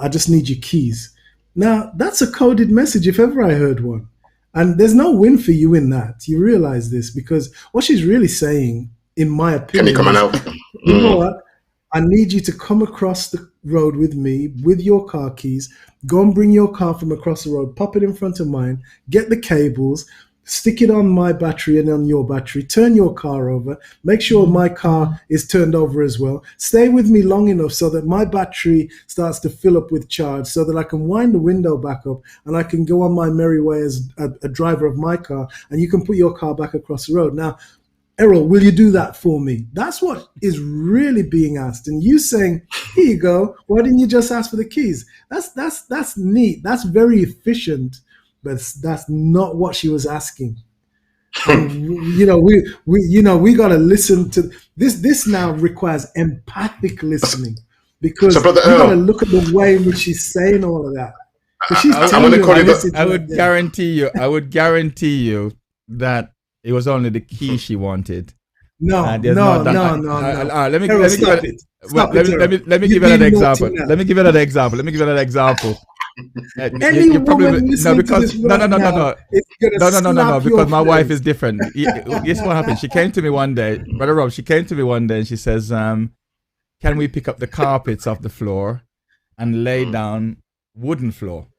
just need your keys. Now that's a coded message if ever I heard one, and there's no win for you in that. You realize this, because what she's really saying, in my opinion, can you come on out? You know what? I need you to come across the road with me with your car keys. Go and bring your car from across the road, pop it in front of mine, get the cables, stick it on my battery and on your battery, turn your car over, make sure my car is turned over as well. Stay with me long enough so that my battery starts to fill up with charge, so that I can wind the window back up and I can go on my merry way as a driver of my car, and you can put your car back across the road. Now, Errol, will you do that for me? That's what is really being asked. And you saying, here you go, why didn't you just ask for the keys? That's neat. That's very efficient, but that's not what she was asking. We got to listen to this. This now requires empathic listening, because we got to look at the way in which she's saying all of that. I would guarantee you that it was only the key she wanted. No. Let me give you another example. Let me give you another example. Because my wife is different. Guess what happened? She came to me one day, Brother Rob. She came to me one day and she says, "Can we pick up the carpets off the floor and lay down wooden floor?"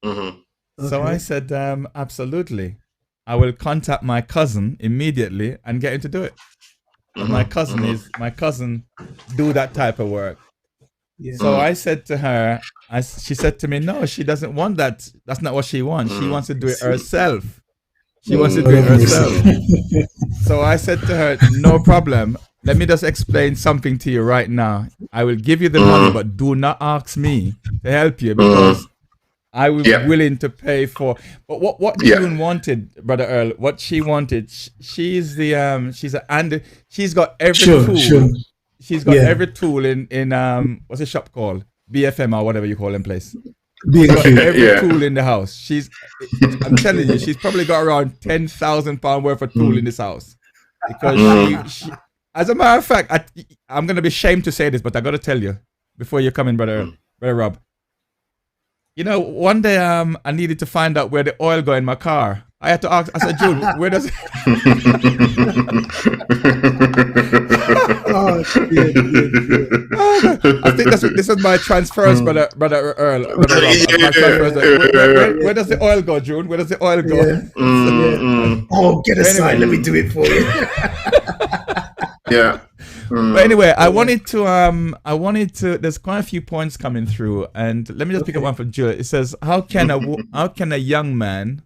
So I said, "Absolutely. I will contact my cousin immediately and get him to do it." And my cousin do that type of work. Yeah. So I said to her, she said to me, no, she doesn't want that. That's not what she wants. She wants to do it herself. She wants to do God it have herself. mercy. So I said to her, no problem. Let me just explain something to you right now. I will give you the money, but do not ask me to help you because I was Yeah. willing to pay for. But what Yeah. June wanted, Brother Earl, what she wanted, she's she's got every tool. Sure. She's got Yeah. every tool in what's the shop called? BFM or whatever you call them place. Being She's got cute. every Yeah. tool in the house. I'm telling you, she's probably got around £10,000 worth of tool in this house. Because she as a matter of fact, I'm gonna be ashamed to say this, but I gotta tell you before you come in, brother Rob. You know, one day I needed to find out where the oil go in my car. I had to ask. I said, Jude, where does it? Oh, shit. Oh, God. I think this is my transfers, brother Earl, brother Rob. My transfers. Where does the oil go, June? Where does the oil go? Yeah. Oh, get aside. Anyway. Let me do it for you. Yeah. But anyway, I wanted to. There's quite a few points coming through, and let me just pick up one from Julia. It says, how can a young man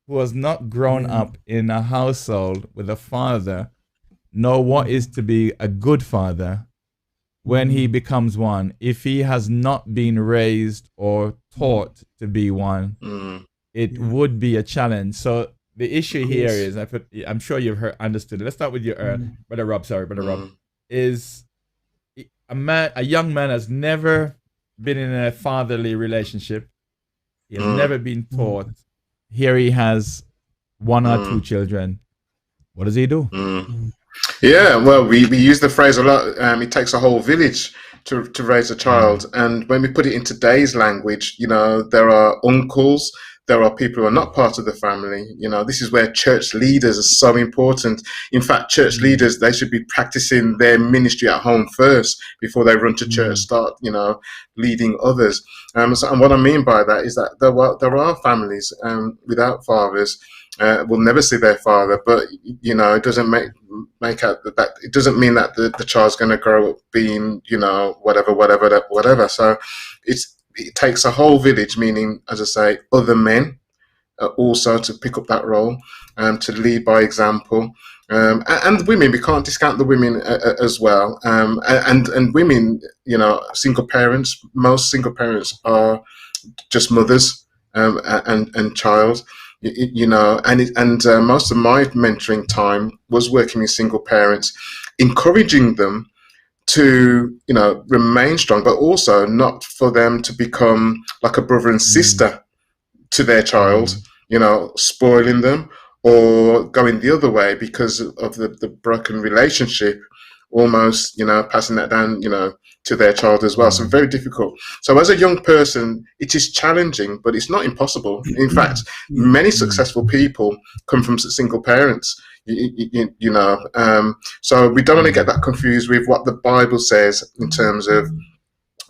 who has not grown up in a household with a father know what is to be a good father when he becomes one if he has not been raised or taught to be one? It would be a challenge. So the issue here is, I'm sure you've understood it. Let's start with your brother Rob. Sorry, brother Rob. Is a young man has never been in a fatherly relationship. He has never been taught. Here he has one or two children. What does he do? Yeah, well, we use the phrase a lot. It takes a whole village to raise a child. And when we put it in today's language, you know, there are uncles, there are people who are not part of the family. You know, this is where church leaders are so important. In fact, church leaders, they should be practicing their ministry at home first before they run to church, start, you know, leading others. And what I mean by that is that there are families without fathers. Will never see their father, but you know, it doesn't make out that it doesn't mean that the child's going to grow up being, you know, whatever. So it takes a whole village, meaning, as I say, other men also to pick up that role, to lead by example, and women. We can't discount the women as well, and women, you know, single parents. Most single parents are just mothers and child. You know, and most of my mentoring time was working with single parents, encouraging them to, you know, remain strong, but also not for them to become like a brother and sister to their child, you know, spoiling them or going the other way because of the broken relationship, almost, you know, passing that down, you know, to their child as well. So very difficult. So as a young person, it is challenging, but it's not impossible. In fact, many successful people come from single parents, you know. So we don't want to get that confused with what the Bible says in terms of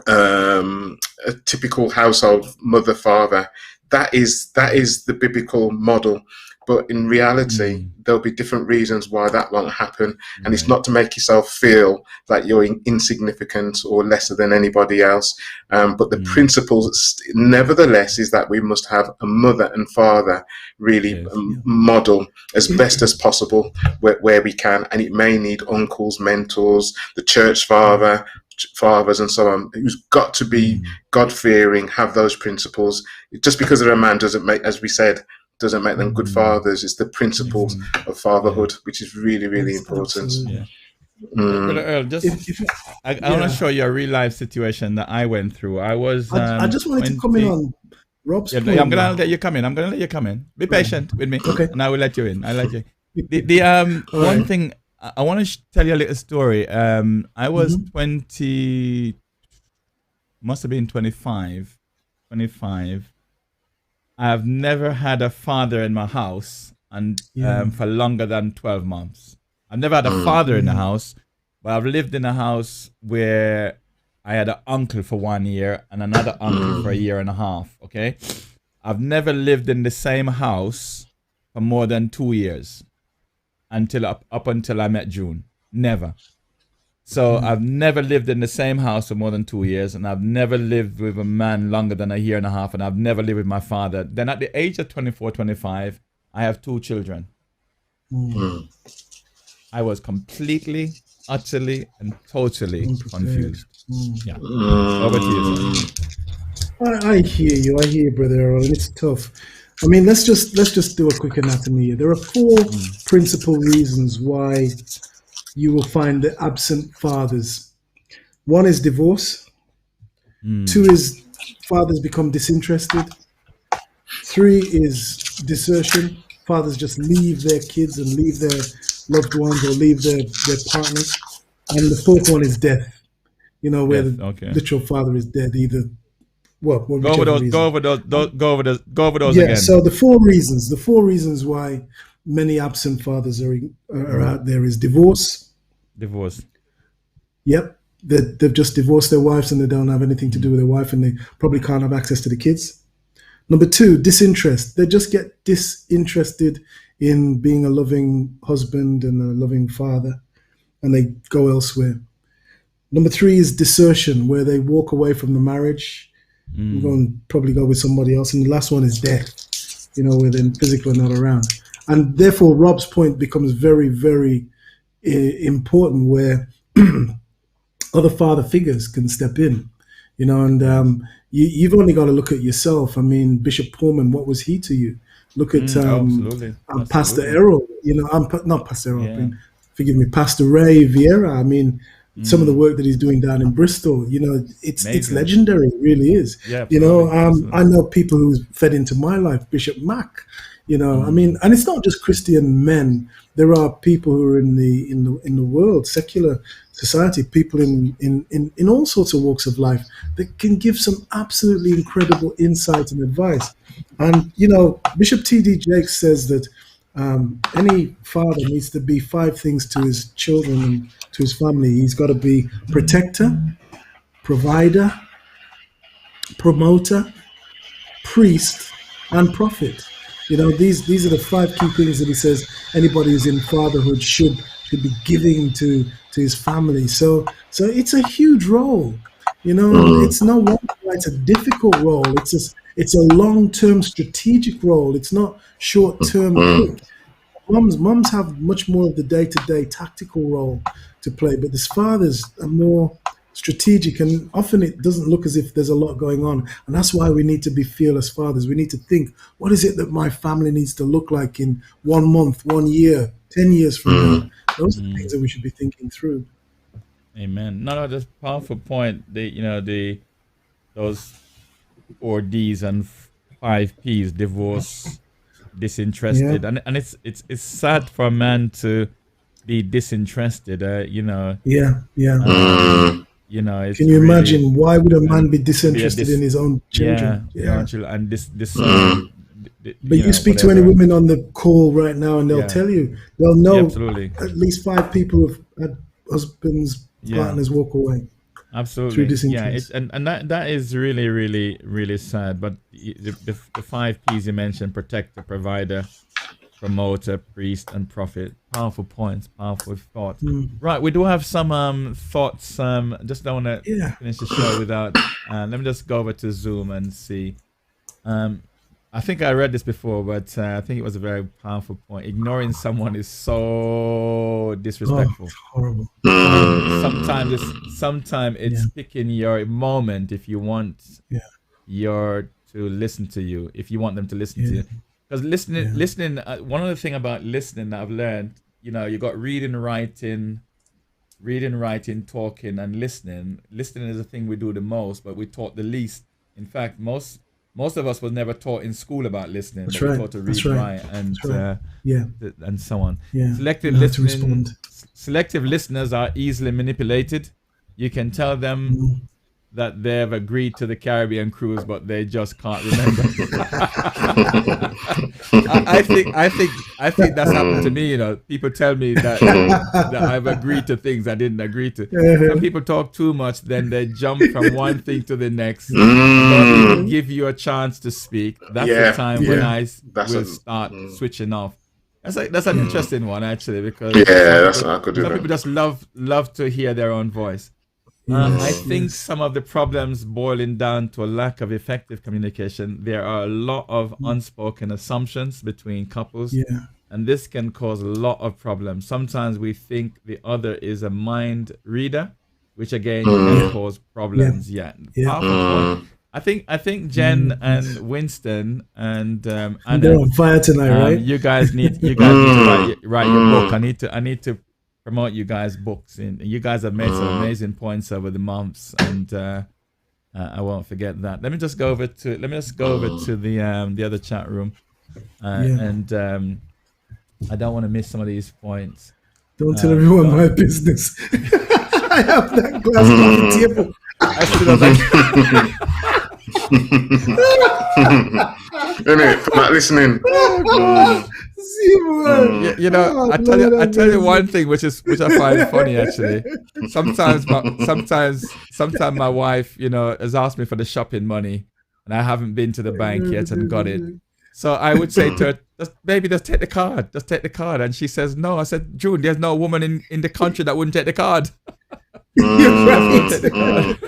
a typical household mother, father. That is the biblical model. But in reality, there'll be different reasons why that won't happen. And it's not to make yourself feel that you're insignificant or lesser than anybody else. But the principles, nevertheless, is that we must have a mother and father really model as best as possible where we can. And it may need uncles, mentors, the church fathers and so on, who's got to be God-fearing, have those principles. Just because they're a man doesn't make, as we said, doesn't make them good fathers. It's the principles of fatherhood, which is really, really important. Brother Earl, I want to show you a real life situation that I went through. I was. I just wanted to comment on Rob's point. I'm gonna let you come in. Be patient with me, and I will let you in. I like you. One thing I want to tell you a little story. I was 20, must have been 25. I've never had a father in my house and for longer than 12 months. I've never had a father in the house, but I've lived in a house where I had an uncle for 1 year and another uncle for a year and a half, okay? I've never lived in the same house for more than 2 years until up until I met June. Never. So I've never lived in the same house for more than 2 years, and I've never lived with a man longer than a year and a half, and I've never lived with my father. Then at the age of 24, 25, I have 2 children. I was completely, utterly, and totally confused. Yeah. Over to you, sir. I hear you. I hear you, Brother Errol, and it's tough. I mean, let's just do a quick anatomy here. There are 4 principal reasons why you will find the absent fathers. 1 is divorce. 2 is fathers become disinterested. 3 is desertion. Fathers just leave their kids and leave their loved ones or leave their partners. And the 4th one is death. You know, where the literal father is dead, either. Well, go over those yeah, again. So the 4 reasons why many absent fathers are out there is divorce. Yep. They've just divorced their wives and they don't have anything to do with their wife, and they probably can't have access to the kids. Number 2, disinterest. They just get disinterested in being a loving husband and a loving father, and they go elsewhere. Number 3 is desertion, where they walk away from the marriage and go and probably go with somebody else. And the last one is death, you know, where they're physically not around. And therefore, Rob's point becomes very, very important, where other father figures can step in, you know, and you've only got to look at yourself. I mean, Bishop Pullman, what was he to you? Look at Pastor Errol, you know, not Pastor Errol, forgive me, Pastor Ray Vieira. I mean, some of the work that he's doing down in Bristol, you know, it's legendary, it really is. Yeah, you know, I know people who fed into my life, Bishop Mack, you know, I mean, and it's not just Christian men. There are people who are in the world, secular society, people in all sorts of walks of life that can give some absolutely incredible insight and advice. And, you know, Bishop T.D. Jakes says that any father needs to be 5 things to his children and to his family. He's got to be protector, provider, promoter, priest, and prophet. You know, these are the 5 key things that he says anybody who's in fatherhood should be giving to his family. So it's a huge role. You know, it's no wonder why it's a difficult role. It's a long-term strategic role. It's not short-term quick. Mums have much more of the day-to-day tactical role to play, but this fathers are more strategic, and often it doesn't look as if there's a lot going on. And that's why we need to be fearless fathers. We need to think, what is it that my family needs to look like in 1 month, 1 year, 10 years from now? Those are the things that we should be thinking through. Amen. No, that's a powerful point. Those 4 D's and 5 P's: divorce, disinterested, and it's sad for a man to be disinterested. You know. Yeah. You know, it's can you imagine why would a man be disinterested in his own children? And this. But you speak to any women on the call right now, and they'll tell you, they'll know at least 5 people have had husbands, partners walk away. Absolutely, through disinterest. and that is really, really, really sad. But the 5 P's you mentioned: protector, provider, promoter, priest, and prophet. Powerful points, powerful thoughts. Right, we do have some thoughts. Just don't want to finish the show without. Let me just go over to Zoom and see. I think I read this before, but I think it was a very powerful point. Ignoring someone is so disrespectful. Horrible. Sometimes it's picking your moment if you want to listen to you, if you want them to listen to you. Because listening. One of the things about listening that I've learned, you know, you got reading, writing, talking, and listening. Listening is the thing we do the most, but we taught the least. In fact, most of us was never taught in school about listening. That's but right. We taught to read, write, and and so on. Yeah. Selective listeners are easily manipulated. You can tell them that they've agreed to the Caribbean cruise, but they just can't remember. I think that's happened to me. You know, people tell me that I've agreed to things I didn't agree to. Some people talk too much, then they jump from one thing to the next. Don't even give you a chance to speak. That's the time when I will start switching off. That's an interesting one actually, because Yeah, that's I could do some people that. just love to hear their own voice. I Yes, think yes. some of the problems boiling down to a lack of effective communication. There are a lot of unspoken assumptions between couples, Yeah, and this can cause a lot of problems. Sometimes we think the other is a mind reader, which again can yeah, cause yeah, problems. Yeah, yeah. powerful point. I think Jen and Yes. Winston and They're Anna, on fire tonight, right? you guys need to write your book. I need to promote you guys' books. And you guys have made some amazing points over the months, and I won't forget that. Let me just go over to the other chat room, Yeah. and I don't want to miss some of these points. Don't tell everyone my Don't. business. I have that glass coffee table. I stood up like Innit? For not listening. Oh God. See, man. Oh, I tell you, Lord I have tell you mercy. one thing, which I find funny actually. Sometimes my wife, has asked me for the shopping money, and I haven't been to the bank yet and got it. So I would say to her, "Baby, just take the card. Just take the card." And she says, "No." I said, "June, there's no woman in the country that wouldn't take the card." Take the card.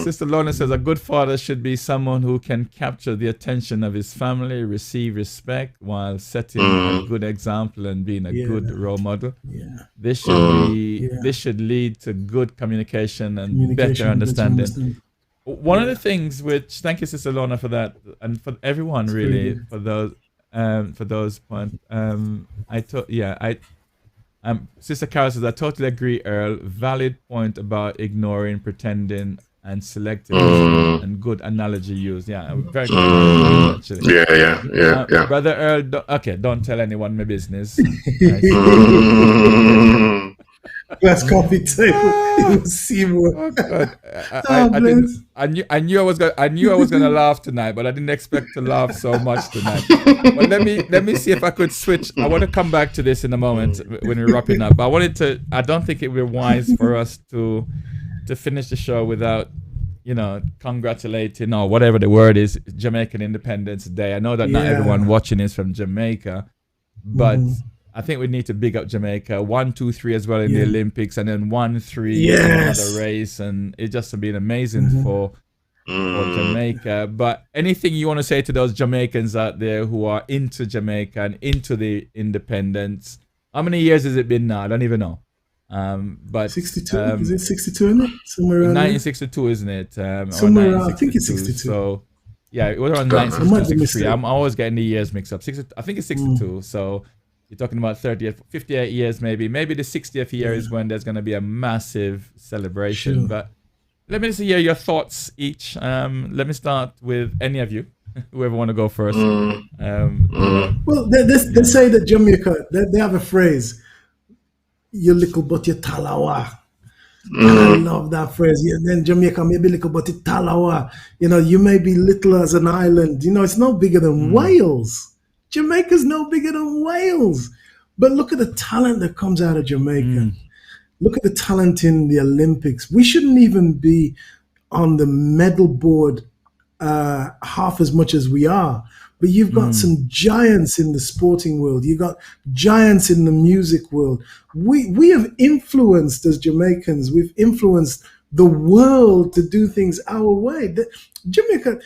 Sister Lorna says a good father should be someone who can capture the attention of his family, receive respect while setting a good example and being a good role model. Yeah. This should lead to good communication and better understanding. One of the things which, thank you, Sister Lorna, for that, and for everyone really, for those points. Sister Carol says, I totally agree, Earl. Valid point about ignoring, pretending, and selective listening, and good analogy used. Yeah, very good actually. Yeah. Brother Earl, don't tell anyone my business. Glass coffee table. It was Seymour. Oh God, I knew I was gonna laugh tonight, but I didn't expect to laugh so much tonight. But let me see if I could switch. I want to come back to this in a moment when we're wrapping up. But I don't think it would be wise for us to finish the show without, congratulating, or whatever the word is, Jamaican Independence Day. I know that not everyone watching is from Jamaica, but I think we need to big up Jamaica. 1, 2, 3 as well in the Olympics, and then 1, 3 in another race, and it just has been amazing for Jamaica. But anything you want to say to those Jamaicans out there who are into Jamaica and into the independence? How many years has it been now? I don't even know. But 62, is it 62 in it? Somewhere around 1962, isn't it? Somewhere around, I think it's 62. So yeah, it was around 1962, 63. I'm always getting the years mixed up. I think it's 62. So you're talking about 58 years maybe. Maybe the 60th year is when there's going to be a massive celebration. Sure. But let me hear your thoughts each. Let me start with any of you, whoever want to go first. Well, they say that Jamaica, they have a phrase, you little but you talawa. And I love that phrase. Then Jamaica may be little but it talawa. You may be little as an island. It's no bigger than Wales. Jamaica's no bigger than Wales. But look at the talent that comes out of Jamaica. Look at the talent in the Olympics. We shouldn't even be on the medal board half as much as we are. But you've got some giants in the sporting world. You've got giants in the music world. We have influenced, as Jamaicans, we've influenced the world to do things our way. Jamaica,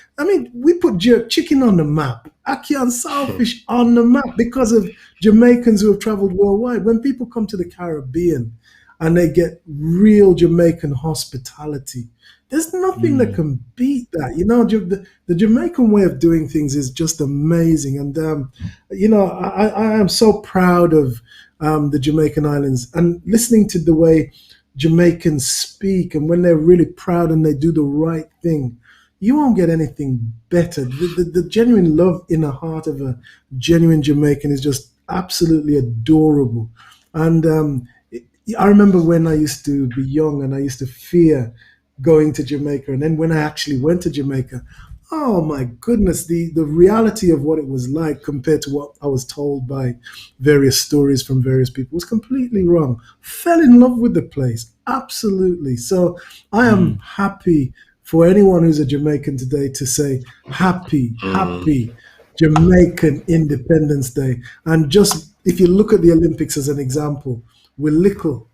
we put jerk chicken on the map, ackee and saltfish on the map because of Jamaicans who have traveled worldwide. When people come to the Caribbean and they get real Jamaican hospitality, there's nothing that can beat that. The Jamaican way of doing things is just amazing. And, I am so proud of the Jamaican Islands, and listening to the way Jamaicans speak, and when they're really proud and they do the right thing, you won't get anything better. The genuine love in the heart of a genuine Jamaican is just absolutely adorable. And I remember when I used to be young and I used to fear going to Jamaica. And then when I actually went to Jamaica, oh my goodness, the reality of what it was like compared to what I was told by various stories from various people was completely wrong. Fell in love with the place, absolutely. So I am happy for anyone who's a Jamaican today to say happy Jamaican Independence Day. And just if you look at the Olympics as an example, we're little,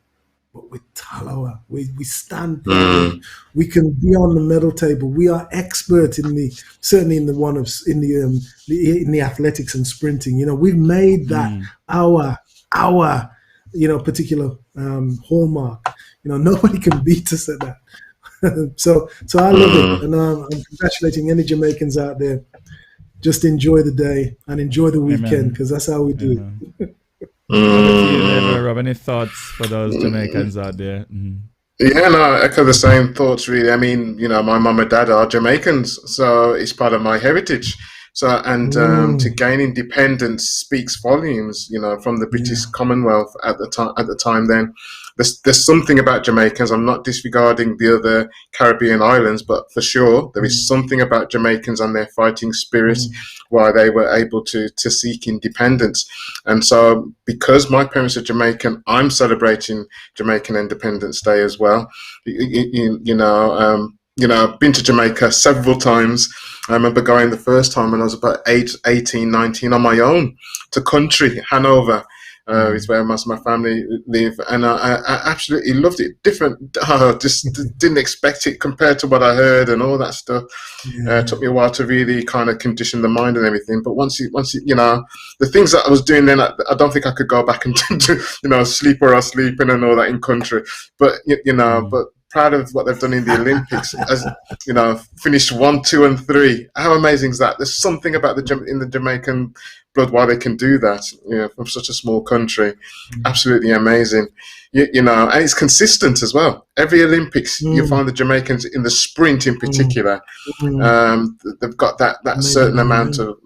but we're talawa. We stand proud. We can be on the medal table. We are expert in the certainly in the one of in the athletics and sprinting. You know, we've made that our particular hallmark. You know, nobody can beat us at that. So I love it, and I'm congratulating any Jamaicans out there. Just enjoy the day and enjoy the weekend, because that's how we do it. Rob, any thoughts for those Jamaicans out there? Yeah, no, I echo the same thoughts, really. I mean, you know, my mum and dad are Jamaicans, so it's part of my heritage. So, and to gain independence speaks volumes, you know, from the British Commonwealth at the time. At the time, then there's something about Jamaicans. I'm not disregarding the other Caribbean islands, but for sure there is something about Jamaicans and their fighting spirit why they were able to seek independence. And so, because my parents are Jamaican, I'm celebrating Jamaican Independence Day as well. You know, I've been to Jamaica several times. I remember going the first time when I was about 18, 19 on my own to country, Hanover. Is where most of my family live, and I absolutely loved it. Different, just didn't expect it compared to what I heard and all that stuff. It took me a while to really kind of condition the mind and everything. But once you know, the things that I was doing then, I don't think I could go back and do, you know, sleep where I was sleeping and all that in country. But you know, but proud of what they've done in the Olympics. As you know, finished 1, 2, and 3. How amazing is that? There's something about in the Jamaican blood why they can do that, you know, from such a small country. Absolutely amazing. You know, and it's consistent as well. Every Olympics, you find the Jamaicans in the sprint in particular, they've got that certain amount of,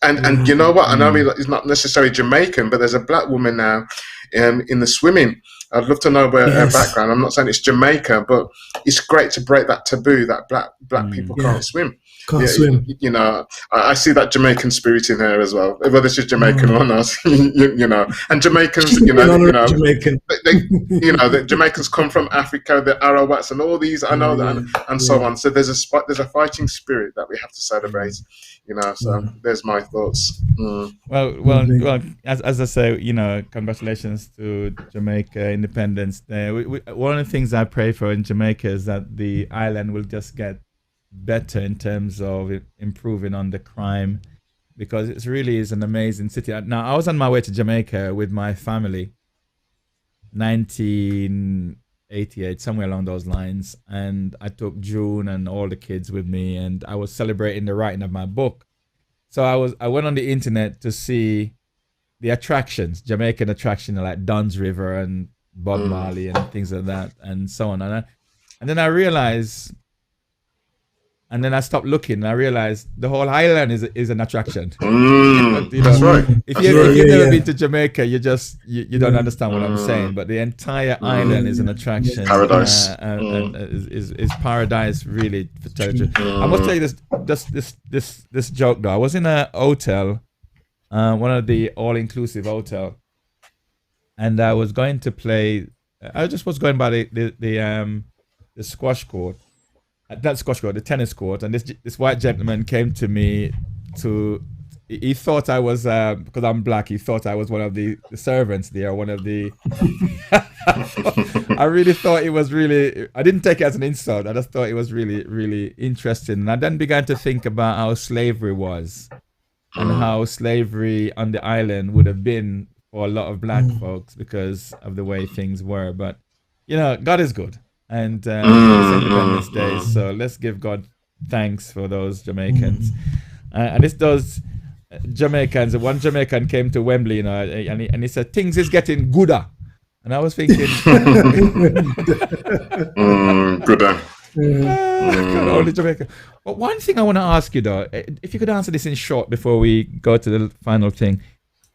and you know what? I know it's not necessarily Jamaican, but there's a black woman now in the swimming. I'd love to know her background. I'm not saying it's Jamaica, but it's great to break that taboo that black people can't swim. Can't swim. You know, I see that Jamaican spirit in her as well, whether she's Jamaican or not. You know, and Jamaicans, Jamaican. The Jamaicans come from Africa, the Arawaks, and all these. I know that, and so on. So there's a fighting spirit that we have to celebrate. You know, so there's my thoughts. Well, as I say, you know, congratulations to Jamaica Independence Day. One of the things I pray for in Jamaica is that the island will just get better in terms of improving on the crime, because it really is an amazing city. Now, I was on my way to Jamaica with my family, 1988, somewhere along those lines, and I took June and all the kids with me, and I was celebrating the writing of my book. So I went on the internet to see the attractions, Jamaican attractions like Dunn's River and Bob Marley and things like that, and so on. And then I realized. And then I stopped looking and I realized the whole island is an attraction. That's right. If you've never been to Jamaica, you don't understand what I'm saying. But the entire island is an attraction. Paradise. And is paradise, really, for territory. I must tell you this joke though. I was in a hotel, one of the all-inclusive hotel, and I was going to play. I just was going by the squash court. That squash court, the tennis court, and this white gentleman came to me he thought I was, because I'm black, he thought I was one of the servants there, one of the, I really thought it was really, I didn't take it as an insult, I just thought it was really, really interesting. And I then began to think about how slavery was, and how slavery on the island would have been for a lot of black folks because of the way things were. But, you know, God is good. And it's Independence Day, so let's give God thanks for those Jamaicans. And it's those Jamaicans. One Jamaican came to Wembley, you know, and he said, "Things is getting gooder." And I was thinking, gooder. Only Jamaica. But one thing I want to ask you though, if you could answer this in short before we go to the final thing.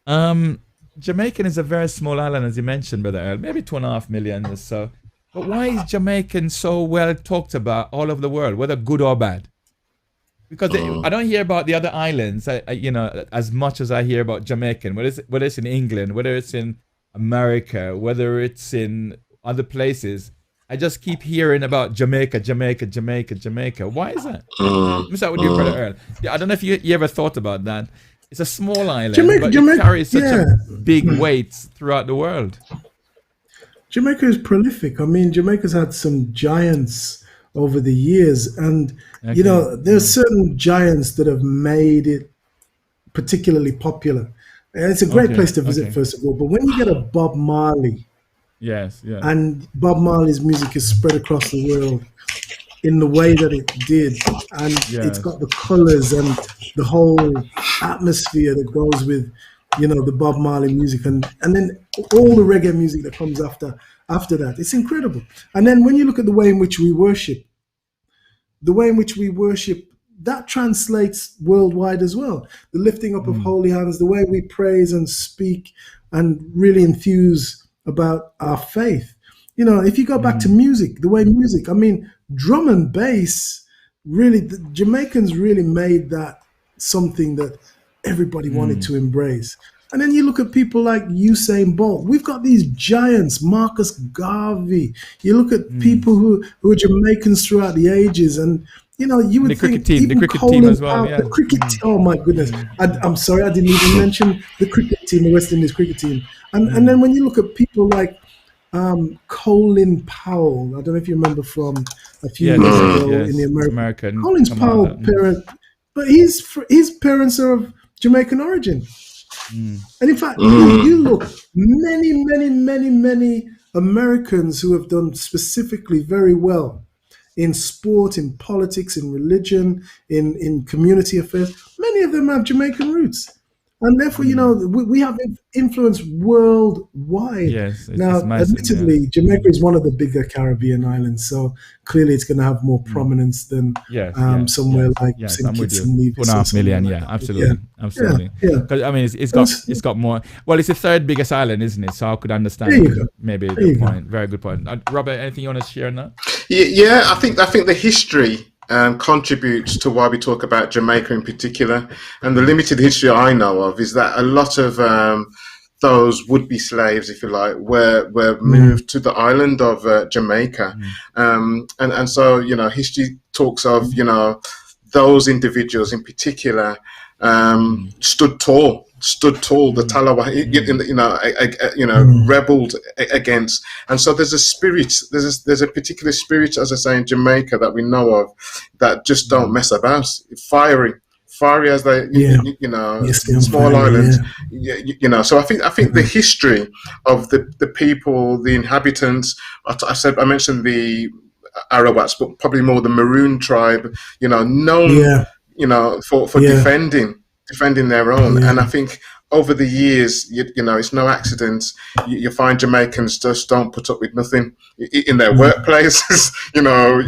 Jamaican is a very small island, as you mentioned, Brother Errol, maybe 2.5 million or so. But why is Jamaican so well talked about all over the world, whether good or bad? Because I don't hear about the other islands, you know, as much as I hear about Jamaican. Whether it's in England, whether it's in America, whether it's in other places, I just keep hearing about Jamaica, Jamaica, Jamaica, Jamaica. Why is that? Let me start with you, Brother Earl. I don't know if you ever thought about that. It's a small island, but it carries such a big weight throughout the world. Jamaica is prolific. I mean, Jamaica's had some giants over the years, and you know, there's certain giants that have made it particularly popular. And it's a great place to visit, first of all. But when you get a Bob Marley, and Bob Marley's music is spread across the world in the way that it did, and it's got the colors and the whole atmosphere that goes with, you know, the Bob Marley music, and then all the reggae music that comes after that. It's incredible. And then when you look at the way in which we worship, that translates worldwide as well. The lifting up of holy hands, the way we praise and speak and really enthuse about our faith. You know, if you go back to music, the way music, I mean, drum and bass, really, the Jamaicans really made that something that everybody wanted to embrace. And then you look at people like Usain Bolt. We've got these giants, Marcus Garvey. You look at people who are Jamaicans throughout the ages, and you know, you would think the cricket team as well. The cricket team. Oh my goodness! I'm sorry, I didn't even mention the cricket team, the West Indies cricket team. And then when you look at people like Colin Powell, I don't know if you remember from a few years ago in the American. Colin Powell parent, but his parents are of Jamaican origin. And in fact, you look, many Americans who have done specifically very well in sport, in politics, in religion, in community affairs, many of them have Jamaican roots. And therefore, you know, we have influence worldwide. Now, admittedly, Jamaica is one of the bigger Caribbean islands, so clearly it's going to have more prominence than somewhere like St. Kitts and Nevis. 2.5 million, absolutely. Because I mean, it's got more. Well, it's the third biggest island, isn't it? So I could understand maybe the point. Very good point. Robert, anything you want to share on that? Yeah, I think the history contributes to why we talk about Jamaica in particular. And the limited history I know of is that a lot of those would-be slaves, if you like, were moved to the island of Jamaica. And so, you know, history talks of, you know, those individuals in particular stood tall. The Talawa, rebelled against, and so there's a spirit. There's a particular spirit, as I say, in Jamaica that we know of, that just don't mess about. Fiery as they, small island. You know, so I think the history of the people, the inhabitants. I mentioned the Arawaks, but probably more the Maroon tribe. You know, known. You know, for defending their own. And I think over the years, you know, it's no accident. You find Jamaicans just don't put up with nothing in their workplaces. you know,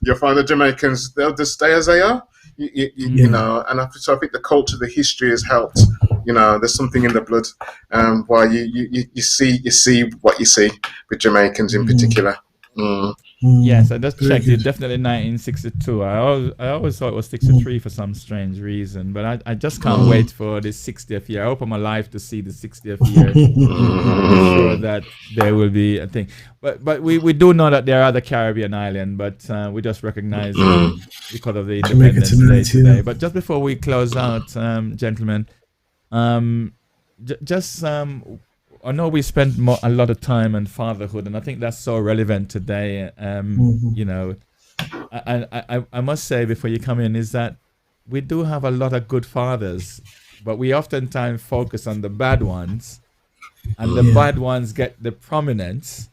you find the Jamaicans, they'll just stay as they are. You know, and so I think the culture, the history has helped. You know, there's something in the blood. Why you see what you see with Jamaicans in particular. Yes, I just checked it. Definitely 1962. I always thought it was 63 for some strange reason, but I just can't wait for the 60th year. I hope I'm alive to see the 60th year. I'm sure that there will be a thing. But we do know that there are other Caribbean islands, but we just recognize because of the Independence Day today. But just before we close out, gentlemen, I know we spent a lot of time on fatherhood, and I think that's so relevant today. You know, I must say before you come in is that we do have a lot of good fathers, but we oftentimes focus on the bad ones, and the bad ones get the prominence.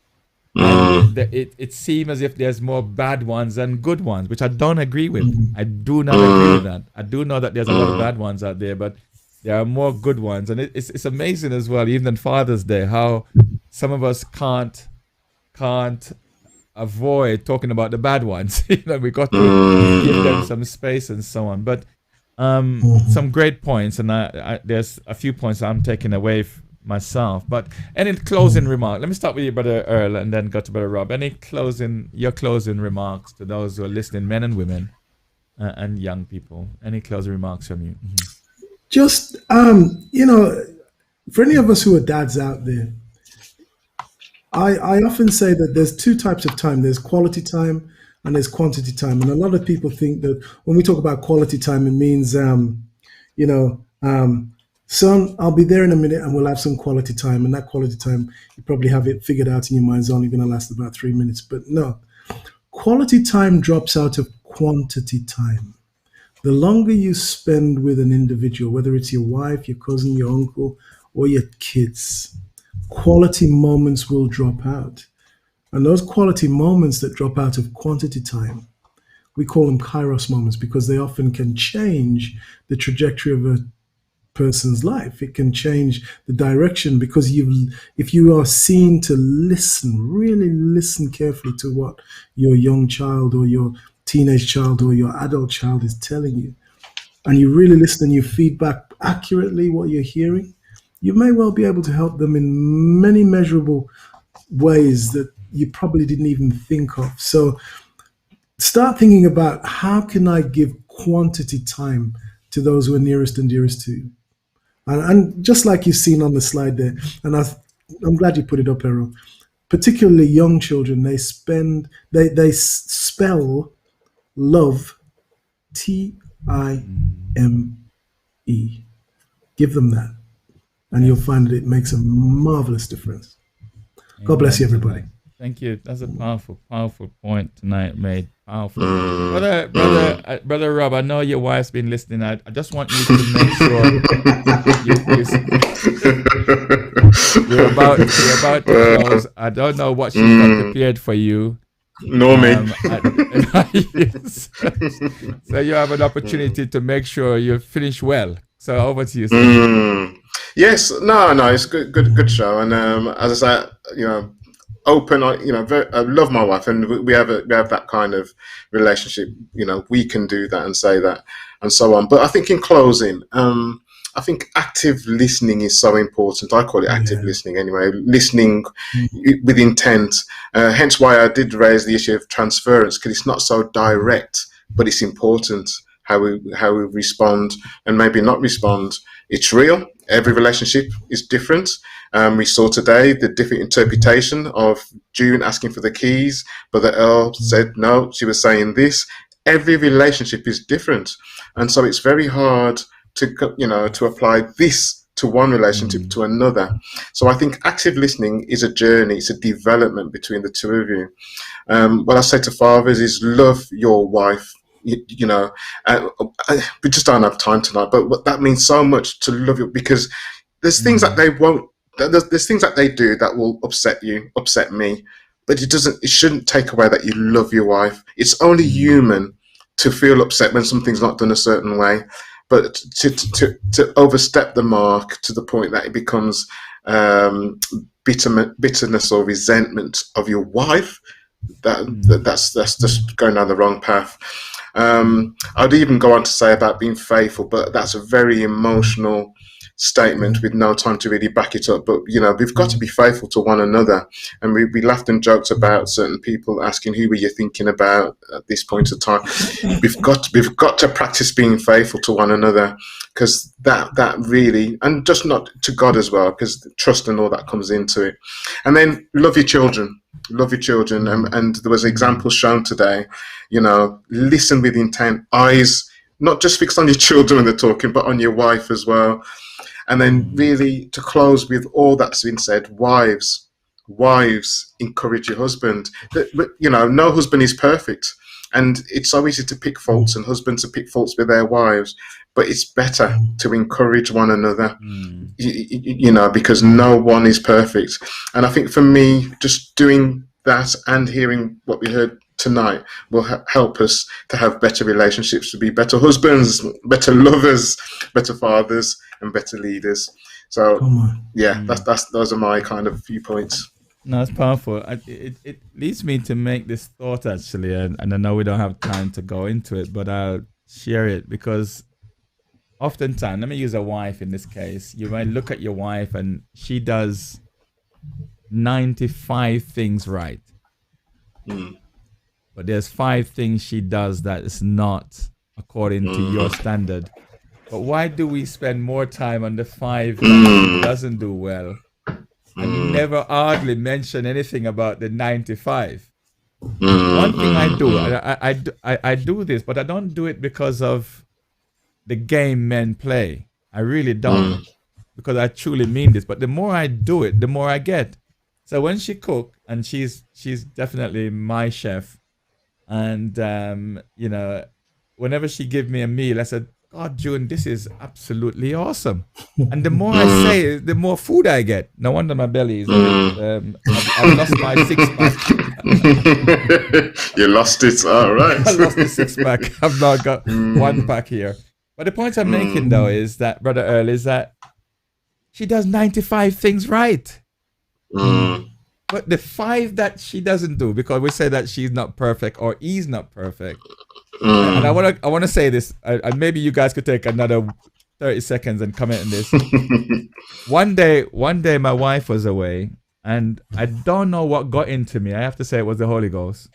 And it seems as if there's more bad ones than good ones, which I don't agree with. I do not agree with that. I do know that there's a lot of bad ones out there, but there are more good ones. And it's amazing as well, even on Father's Day, how some of us can't avoid talking about the bad ones. You know, we got to give them some space and so on. But some great points, and there's a few points I'm taking away myself. But any closing remark? Let me start with you, Brother Earl, and then go to Brother Rob. Your closing remarks to those who are listening, men and women, and young people. Any closing remarks from you? Just, you know, for any of us who are dads out there, I often say that there's two types of time. There's quality time and there's quantity time. And a lot of people think that when we talk about quality time, it means, you know, son, I'll be there in a minute and we'll have some quality time. And that quality time, you probably have it figured out in your mind, is only going to last about 3 minutes. But no, quality time drops out of quantity time. The longer you spend with an individual, whether it's your wife, your cousin, your uncle, or your kids, quality moments will drop out. And those quality moments that drop out of quantity time, we call them kairos moments because they often can change the trajectory of a person's life. It can change the direction because if you are seen to listen, really listen carefully to what your young child or your teenage child or your adult child is telling you, and you really listen and you feedback accurately what you're hearing, you may well be able to help them in many measurable ways that you probably didn't even think of. So start thinking about how can I give quantity time to those who are nearest and dearest to you. And just like you've seen on the slide there, and I'm glad you put it up, Errol, particularly young children, they spell love Time. Give them that, and you'll find that it makes a marvelous difference. God bless you, everybody. Thank you. That's a powerful, powerful point tonight made. Powerful. Brother Rob, I know your wife's been listening. I just want you to make sure you're about to close. I don't know what she's got prepared for you. No, me. So you have an opportunity to make sure you finish well. So over to you, sir. Yes, no, it's good show, and as I say, open. I love my wife, and we have that kind of relationship. We can do that and say that, and so on. But I think in closing, I think active listening is so important. I call it active listening anyway. Listening with intent. Hence why I did raise the issue of transference, because it's not so direct, but it's important how we respond and maybe not respond. It's real. Every relationship is different. We saw today the different interpretation of June asking for the keys, but the Earl said no, she was saying this. Every relationship is different, and so it's very hard to apply this to one relationship to another. So I think active listening is a journey. It's a development between the two of you. What I say to fathers is love your wife. We just don't have time tonight, but that means so much to love you, because there's things that they won't. There's things that they do that will upset you, upset me, but it shouldn't take away that you love your wife. It's only human to feel upset when something's not done a certain way, but to overstep the mark to the point that it becomes bitterness or resentment of your wife, that's just going down the wrong path. I'd even go on to say about being faithful, but that's a very emotional statement with no time to really back it up. But we've got to be faithful to one another, and we laughed and joked about certain people asking who were you thinking about at this point of time. We've got to practice being faithful to one another, because that really, and just not to God as well, because trust and all that comes into it. And then love your children, and there was examples shown today. Listen with intent, eyes not just fixed on your children when they're talking, but on your wife as well. And then really to close with all that's been said, wives, encourage your husband. No husband is perfect, and it's so easy to pick faults, and husbands to pick faults with their wives, but it's better to encourage one another, because no one is perfect. And I think for me, just doing that and hearing what we heard tonight will help us to have better relationships, to be better husbands, better lovers, better fathers, and better leaders. So those are my kind of viewpoints. No, it's powerful. It leads me to make this thought, actually, and I know we don't have time to go into it, but I'll share it, because oftentimes, let me use a wife in this case. You might look at your wife and she does 95 things right. But there's 5 things she does that is not according to your standard. But why do we spend more time on the 5 that she doesn't do well I never hardly mention anything about the 95. One thing I do, I do this, but I don't do it because of the game men play. I really don't, because I truly mean this. But the more I do it, the more I get. So when she cook, and she's definitely my chef, and you know, whenever she give me a meal, I said, God, June, this is absolutely awesome. And the more I say it, the more food I get. No wonder my belly is a bit, I've lost my 6-pack. You lost it, all right. I lost the 6-pack. I've now got 1 pack here. But the point I'm making, though, is that, Brother Earl, is that she does 95 things right. But the 5 that she doesn't do, because we say that she's not perfect or he's not perfect. And I want to say this, and maybe you guys could take another 30 seconds and comment on this. One day my wife was away, and I don't know what got into me. I have to say it was the Holy Ghost.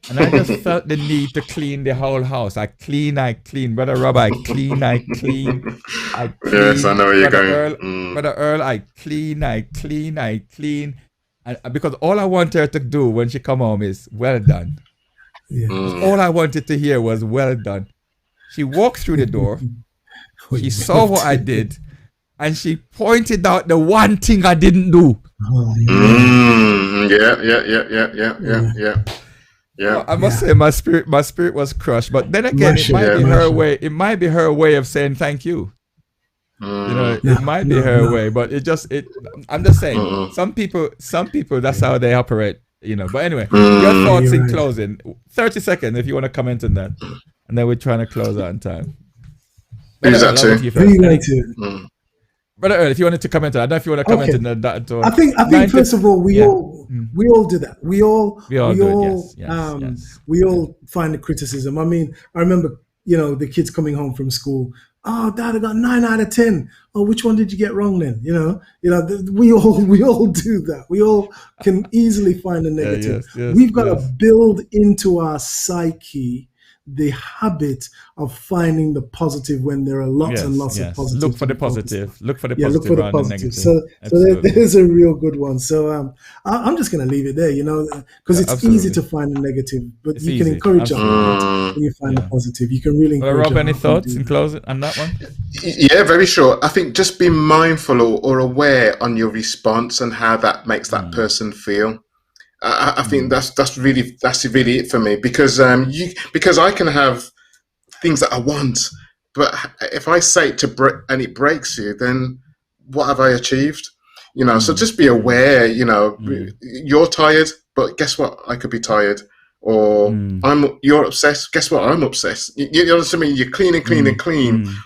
And I just felt the need to clean the whole house. I clean. Brother Rob, I clean. Yes, I know where you're going. Brother Earl, I clean. And because all I want her to do when she come home is, well done. Yeah. All I wanted to hear was, well done. She walked through the door. She saw what I did. And she pointed out the one thing I didn't do. Yeah. Well, I must say my spirit was crushed. But then again, it might be her way. It might be her way of saying thank you. You know, it might be her way, but I'm just saying, some people, that's how they operate, you know. But anyway, your thoughts in closing. 30 seconds if you want to comment on that. And then we're trying to close out in time. Who's that to? Brother Earl, if you wanted to comment on that, I don't know if you want to comment on that. I think first of all, we all do that. We all find the criticism. I mean, I remember, you know, the kids coming home from school. Oh, Dad, I got 9 out of 10. Oh, which one did you get wrong then? You know, we all do that. We all can easily find a negative. We've got to build into our psyche the habit of finding the positive when there are lots and lots of positives. Look for the positive. Look for the positive rather than negative. So there's a real good one. So I'm just going to leave it there, you know, because it's easy to find the negative, but you can encourage your heart when you find the positive. You can really encourage. Rob, any thoughts in closing on that one? Yeah, very short. I think just be mindful or aware on your response and how that makes that person feel. I think that's really it for me, because I can have things that I want, but if I say it and it breaks you, then what have I achieved? You know, so just be aware. You know, you're tired, but guess what? I could be tired, or you're obsessed. Guess what? I'm obsessed. You know what I mean? You're clean.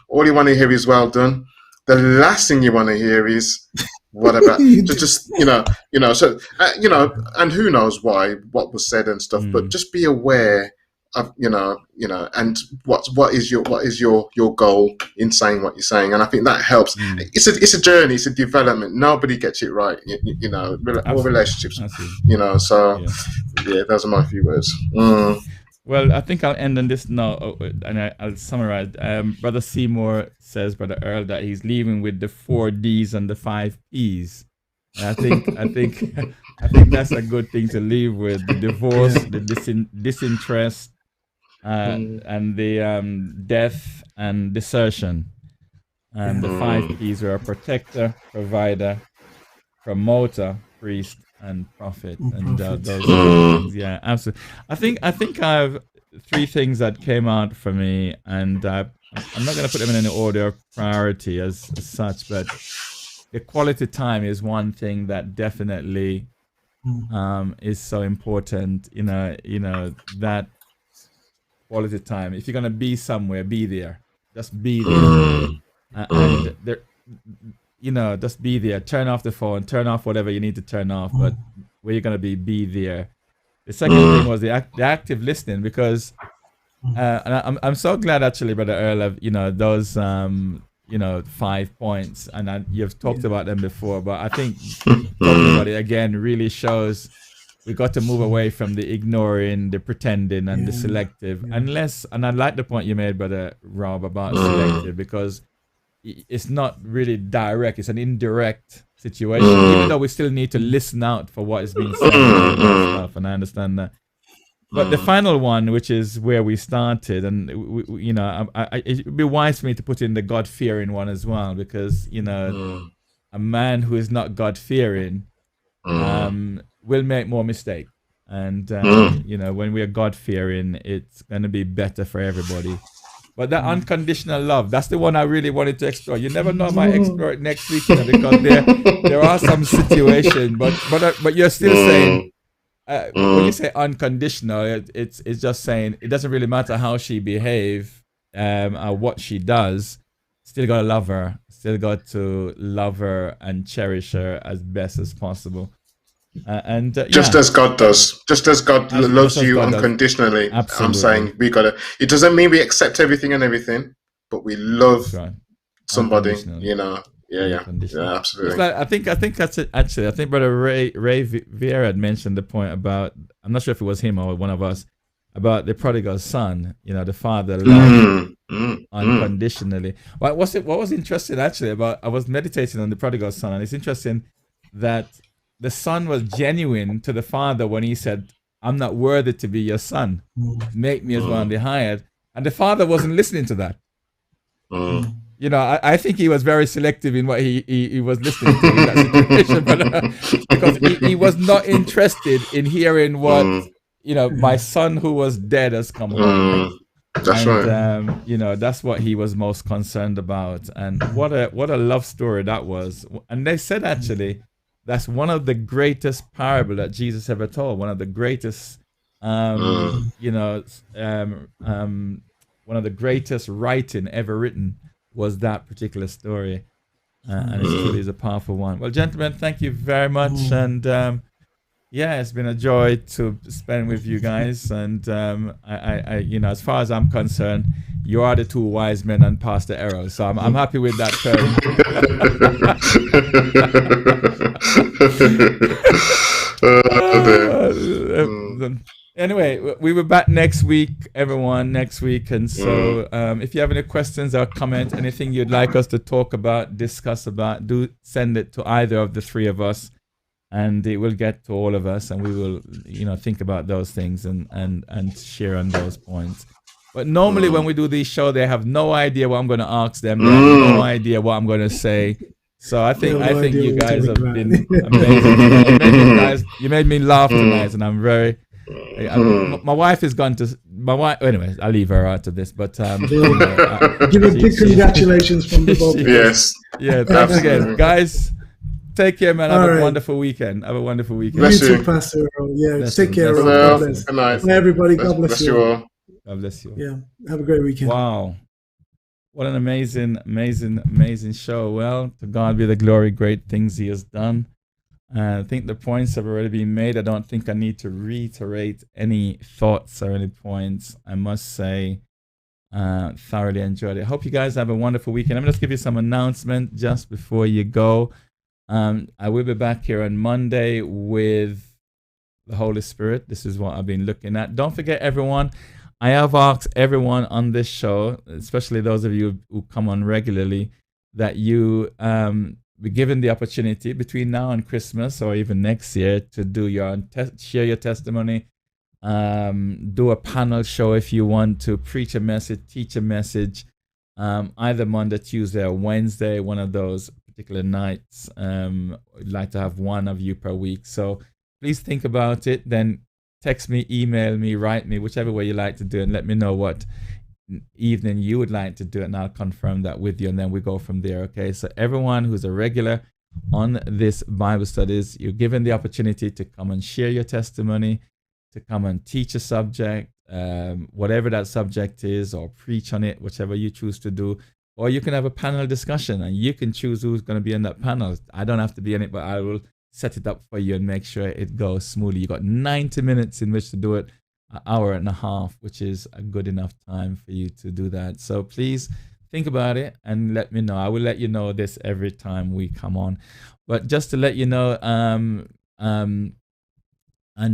All you want to hear is well done. The last thing you want to hear is what about just you know so you know, and who knows what was said and stuff, but just be aware of you know and what is your goal in saying what you're saying. And I think that helps. It's a journey, it's a development. Nobody gets it right, you know, all relationships. You know, so yeah, those are my few words. Well, I think I'll end on this now, and I'll summarize. Brother Seymour says, Brother Earl, that he's leaving with the 4 Ds and the 5 Ps. And I think that's a good thing to leave with: the divorce, the disinterest, and the death and desertion. And the 5 Ps are protector, provider, promoter, priest, and prophet. And those things. Yeah, absolutely. I think I have 3 things that came out for me, and I'm not going to put them in any order of priority as such, but the quality time is one thing that definitely is so important. You know that quality time. If you're going to be somewhere, be there. Just be there. And there, you know, just be there. Turn off the phone. Turn off whatever you need to turn off. But where you're gonna be there. The second thing was the active listening, because and I'm so glad actually, Brother Earl, of those 5 points, and you've talked about them before. But I think talking about it again really shows we got to move away from the ignoring, the pretending, and the selective. And I like the point you made, Brother Rob, about selective, because it's not really direct. It's an indirect situation, even though we still need to listen out for what is being said and all of that stuff. And I understand that. But the final one, which is where we started, and you know, it would be wise for me to put in the God-fearing one as well, because you know, a man who is not God-fearing will make more mistakes. And you know, when we are God-fearing, it's going to be better for everybody. But that unconditional love, that's the one I really wanted to explore. You never know, I might explore it next week, you know, because there are some situations, but you're still saying, when you say unconditional, it's just saying it doesn't really matter how she behave or what she does. Still got to love her. Still got to love her and cherish her as best as possible. Just as God does, just as God loves you unconditionally. Absolutely. I'm saying we gotta. It doesn't mean we accept everything and everything, but we love somebody. You know. Yeah, absolutely. It's like, I think that's it. Actually, I think Brother Ray Vieira had mentioned the point about, I'm not sure if it was him or one of us, about the prodigal son. You know, the father loved unconditionally. What was interesting actually about, I was meditating on the prodigal son, and it's interesting that the son was genuine to the father when he said, "I'm not worthy to be your son. Make me as one of the hired." And the father wasn't listening to that. You know, I think he was very selective in what he was listening to in that situation, but, because he was not interested in hearing what, you know, my son who was dead has come home. That's right. You know, that's what he was most concerned about. And what a love story that was. And they said actually that's one of the greatest parable that Jesus ever told. One of the greatest, you know, one of the greatest writing ever written was that particular story, and it truly is a powerful one. Well, gentlemen, thank you very much, and yeah, it's been a joy to spend with you guys. And I, you know, as far as I'm concerned, you are the two wise men and Pastor Errol, so I'm happy with that term. Anyway, we will back next week, everyone, next week. And so if you have any questions or comments, anything you'd like us to talk about, discuss about, do send it to either of the three of us, and it will get to all of us, and we will, you know, think about those things and share on those points. But normally when we do these shows, they have no idea what I'm going to ask them. They have no idea what I'm going to say. So I think you guys have been amazing. You made me laugh tonight, and I'm very... my wife is gone to anyways, I'll leave her out of this, but give a big congratulations from the both. Yes, yeah, thanks again, guys. Take care, man. Have a wonderful weekend. Bless you, Pastor Errol. Yeah, take care. God bless. Good night. Everybody, God bless you all. God bless you. Yeah, have a great weekend. Wow, what an amazing show. Well, to God be the glory, great things He has done. I think the points have already been made. I don't think I need to reiterate any thoughts or any points. I must say, thoroughly enjoyed it. I hope you guys have a wonderful weekend. I'm going to give you some announcement just before you go. I will be back here on Monday with the Holy Spirit. This is what I've been looking at. Don't forget, everyone, I have asked everyone on this show, especially those of you who come on regularly, that you be given the opportunity between now and Christmas or even next year to do your share your testimony, do a panel show if you want to, preach a message, teach a message, either Monday, Tuesday, or Wednesday, one of those particular nights. I'd like to have one of you per week. So please think about it. Then text me, email me, write me, whichever way you like to do it, and let me know what evening you would like to do it, and I'll confirm that with you, and then we go from there. Okay, so everyone who's a regular on this Bible studies, you're given the opportunity to come and share your testimony, to come and teach a subject, whatever that subject is, or preach on it, whichever you choose to do. Or you can have a panel discussion, and you can choose who's going to be in that panel. I don't have to be in it, but I will set it up for you and make sure it goes smoothly. You got 90 minutes in which to do it, an hour and a half, which is a good enough time for you to do that. So please think about it and let me know. I will let you know this every time we come on. But just to let you know, on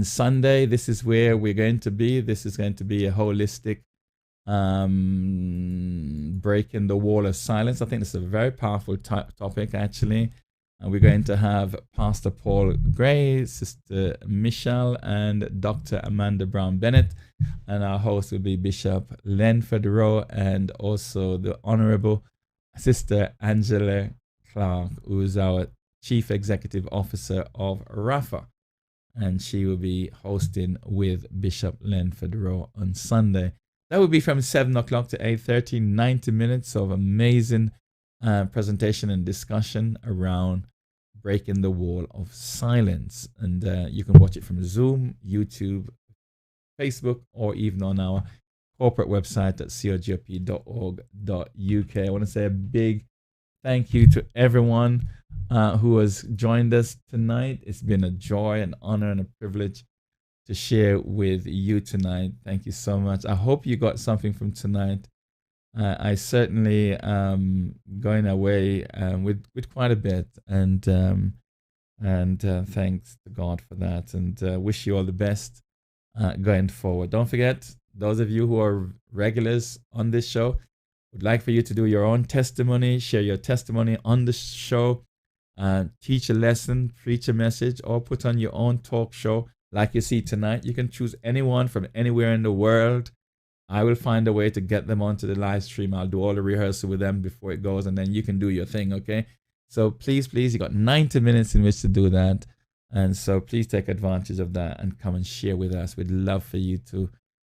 Sunday, this is where we're going to be. This is going to be a holistic breaking the wall of silence. I think this is a very powerful topic, actually. And we're going to have Pastor Paul Gray, Sister Michelle, and Dr. Amanda Brown Bennett. And our host will be Bishop Len Federer, and also the Honorable Sister Angela Clark, who is our Chief Executive Officer of RAFA. And she will be hosting with Bishop Len Federer on Sunday. That will be from 7 o'clock to 8:30, 90 minutes of amazing presentation and discussion around breaking the wall of silence. And you can watch it from Zoom, YouTube, Facebook, or even on our corporate website at cogop.org.uk. I want to say a big thank you to everyone who has joined us tonight. It's been a joy, an honor, and a privilege to share with you tonight. Thank you so much. I hope you got something from tonight. I certainly going away with quite a bit, and thanks to God for that, and wish you all the best going forward. Don't forget, those of you who are regulars on this show, would like for you to do your own testimony, share your testimony on the show, teach a lesson, preach a message, or put on your own talk show like you see tonight. You can choose anyone from anywhere in the world. I will find a way to get them onto the live stream. I'll do all the rehearsal with them before it goes, and then you can do your thing, okay? So please, you got 90 minutes in which to do that. And so please take advantage of that and come and share with us. We'd love for you to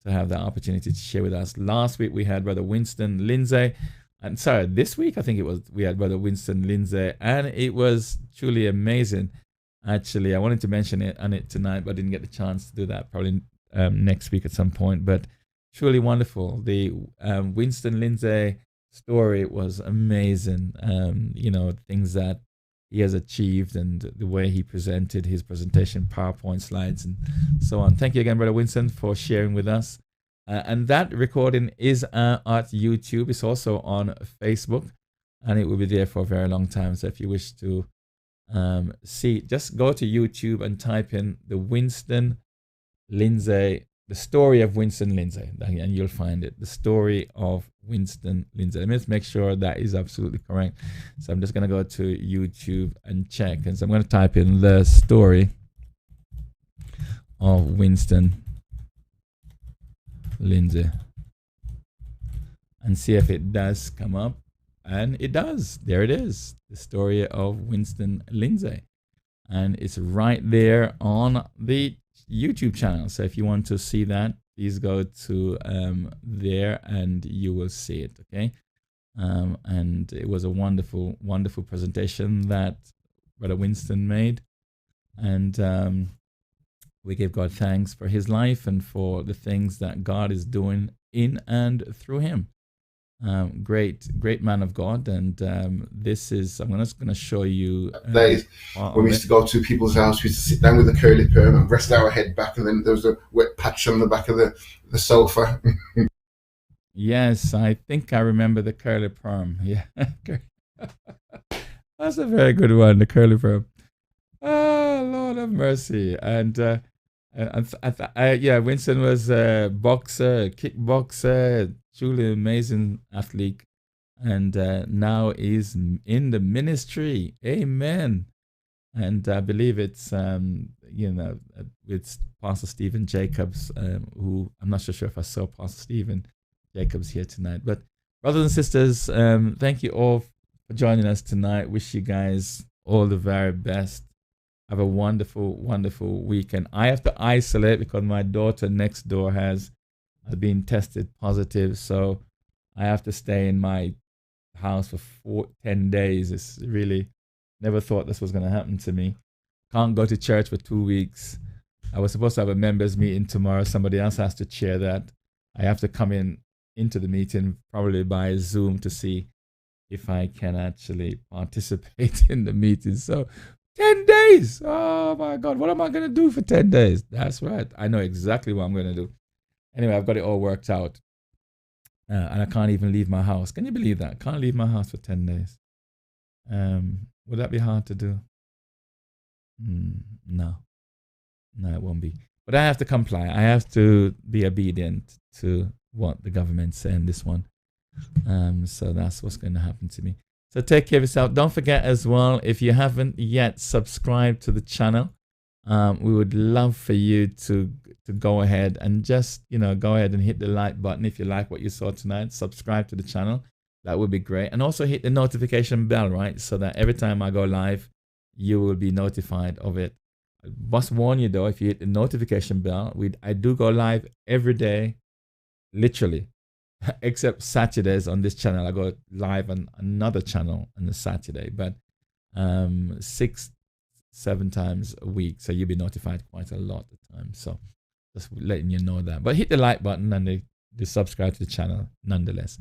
have the opportunity to share with us. Last week we had Brother Winston Lindsay. And sorry, this week I think we had Brother Winston Lindsay, and it was truly amazing. Actually, I wanted to mention it on it tonight, but I didn't get the chance to do that. Probably next week at some point. But truly wonderful. The Winston Lindsay story was amazing. Things that he has achieved and the way he presented his presentation, PowerPoint slides, and so on. Thank you again, Brother Winston, for sharing with us. And that recording is at YouTube. It's also on Facebook, and it will be there for a very long time. So if you wish to see, just go to YouTube and type in the story of Winston Lindsay, and you'll find it. The story of Winston Lindsay. Let me just make sure that is absolutely correct. So I'm just going to go to YouTube and check. And so I'm going to type in the story of Winston Lindsay and see if it does come up. And it does. There it is. The story of Winston Lindsay. And it's right there on the YouTube channel. So if you want to see that, please go to there and you will see it. Okay. And it was a wonderful, wonderful presentation that Brother Winston made. And we give God thanks for his life and for the things that God is doing in and through him. Great man of God. And this is, I'm just going to show you. Days when we used to go to people's house, we used to sit down with a curly perm and rest our head back, and then there was a wet patch on the back of the sofa. Yes, I think I remember the curly perm. Yeah. That's a very good one, the curly perm. Oh, Lord have mercy. And Winston was a boxer, kickboxer, truly amazing athlete, and now is in the ministry. Amen. And I believe it's it's Pastor Stephen Jacobs, who I'm not so sure if I saw Pastor Stephen Jacobs here tonight. But brothers and sisters, thank you all for joining us tonight. Wish you guys all the very best. Have a wonderful, wonderful weekend. I have to isolate because my daughter next door has been tested positive, so I have to stay in my house for 10 days. It's really, never thought this was going to happen to me. Can't go to church for 2 weeks. I was supposed to have a members meeting tomorrow. Somebody else has to chair that. I have to come into the meeting probably by Zoom to see if I can actually participate in the meeting. So 10 days. Oh my God. What am I going to do for 10 days? That's right. I know exactly what I'm going to do. Anyway, I've got it all worked out. And I can't even leave my house. Can you believe that? Can't leave my house for 10 days. Would that be hard to do? No, it won't be. But I have to comply. I have to be obedient to what the government's saying this one. So that's what's going to happen to me. So take care of yourself. Don't forget as well, if you haven't yet subscribed to the channel, we would love for you to go ahead and just, go ahead and hit the like button if you like what you saw tonight. Subscribe to the channel. That would be great. And also hit the notification bell, right? So that every time I go live, you will be notified of it. I must warn you though, if you hit the notification bell, I do go live every day, literally, except Saturdays on this channel. I go live on another channel on the Saturday, but 6-7 times a week. So you'll be notified quite a lot of the time. So just letting you know that. But hit the like button and the subscribe to the channel nonetheless.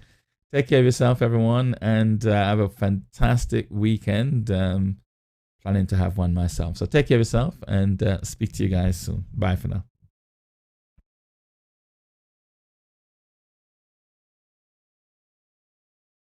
Take care of yourself, everyone, and have a fantastic weekend. Planning to have one myself. So take care of yourself and speak to you guys soon. Bye for now.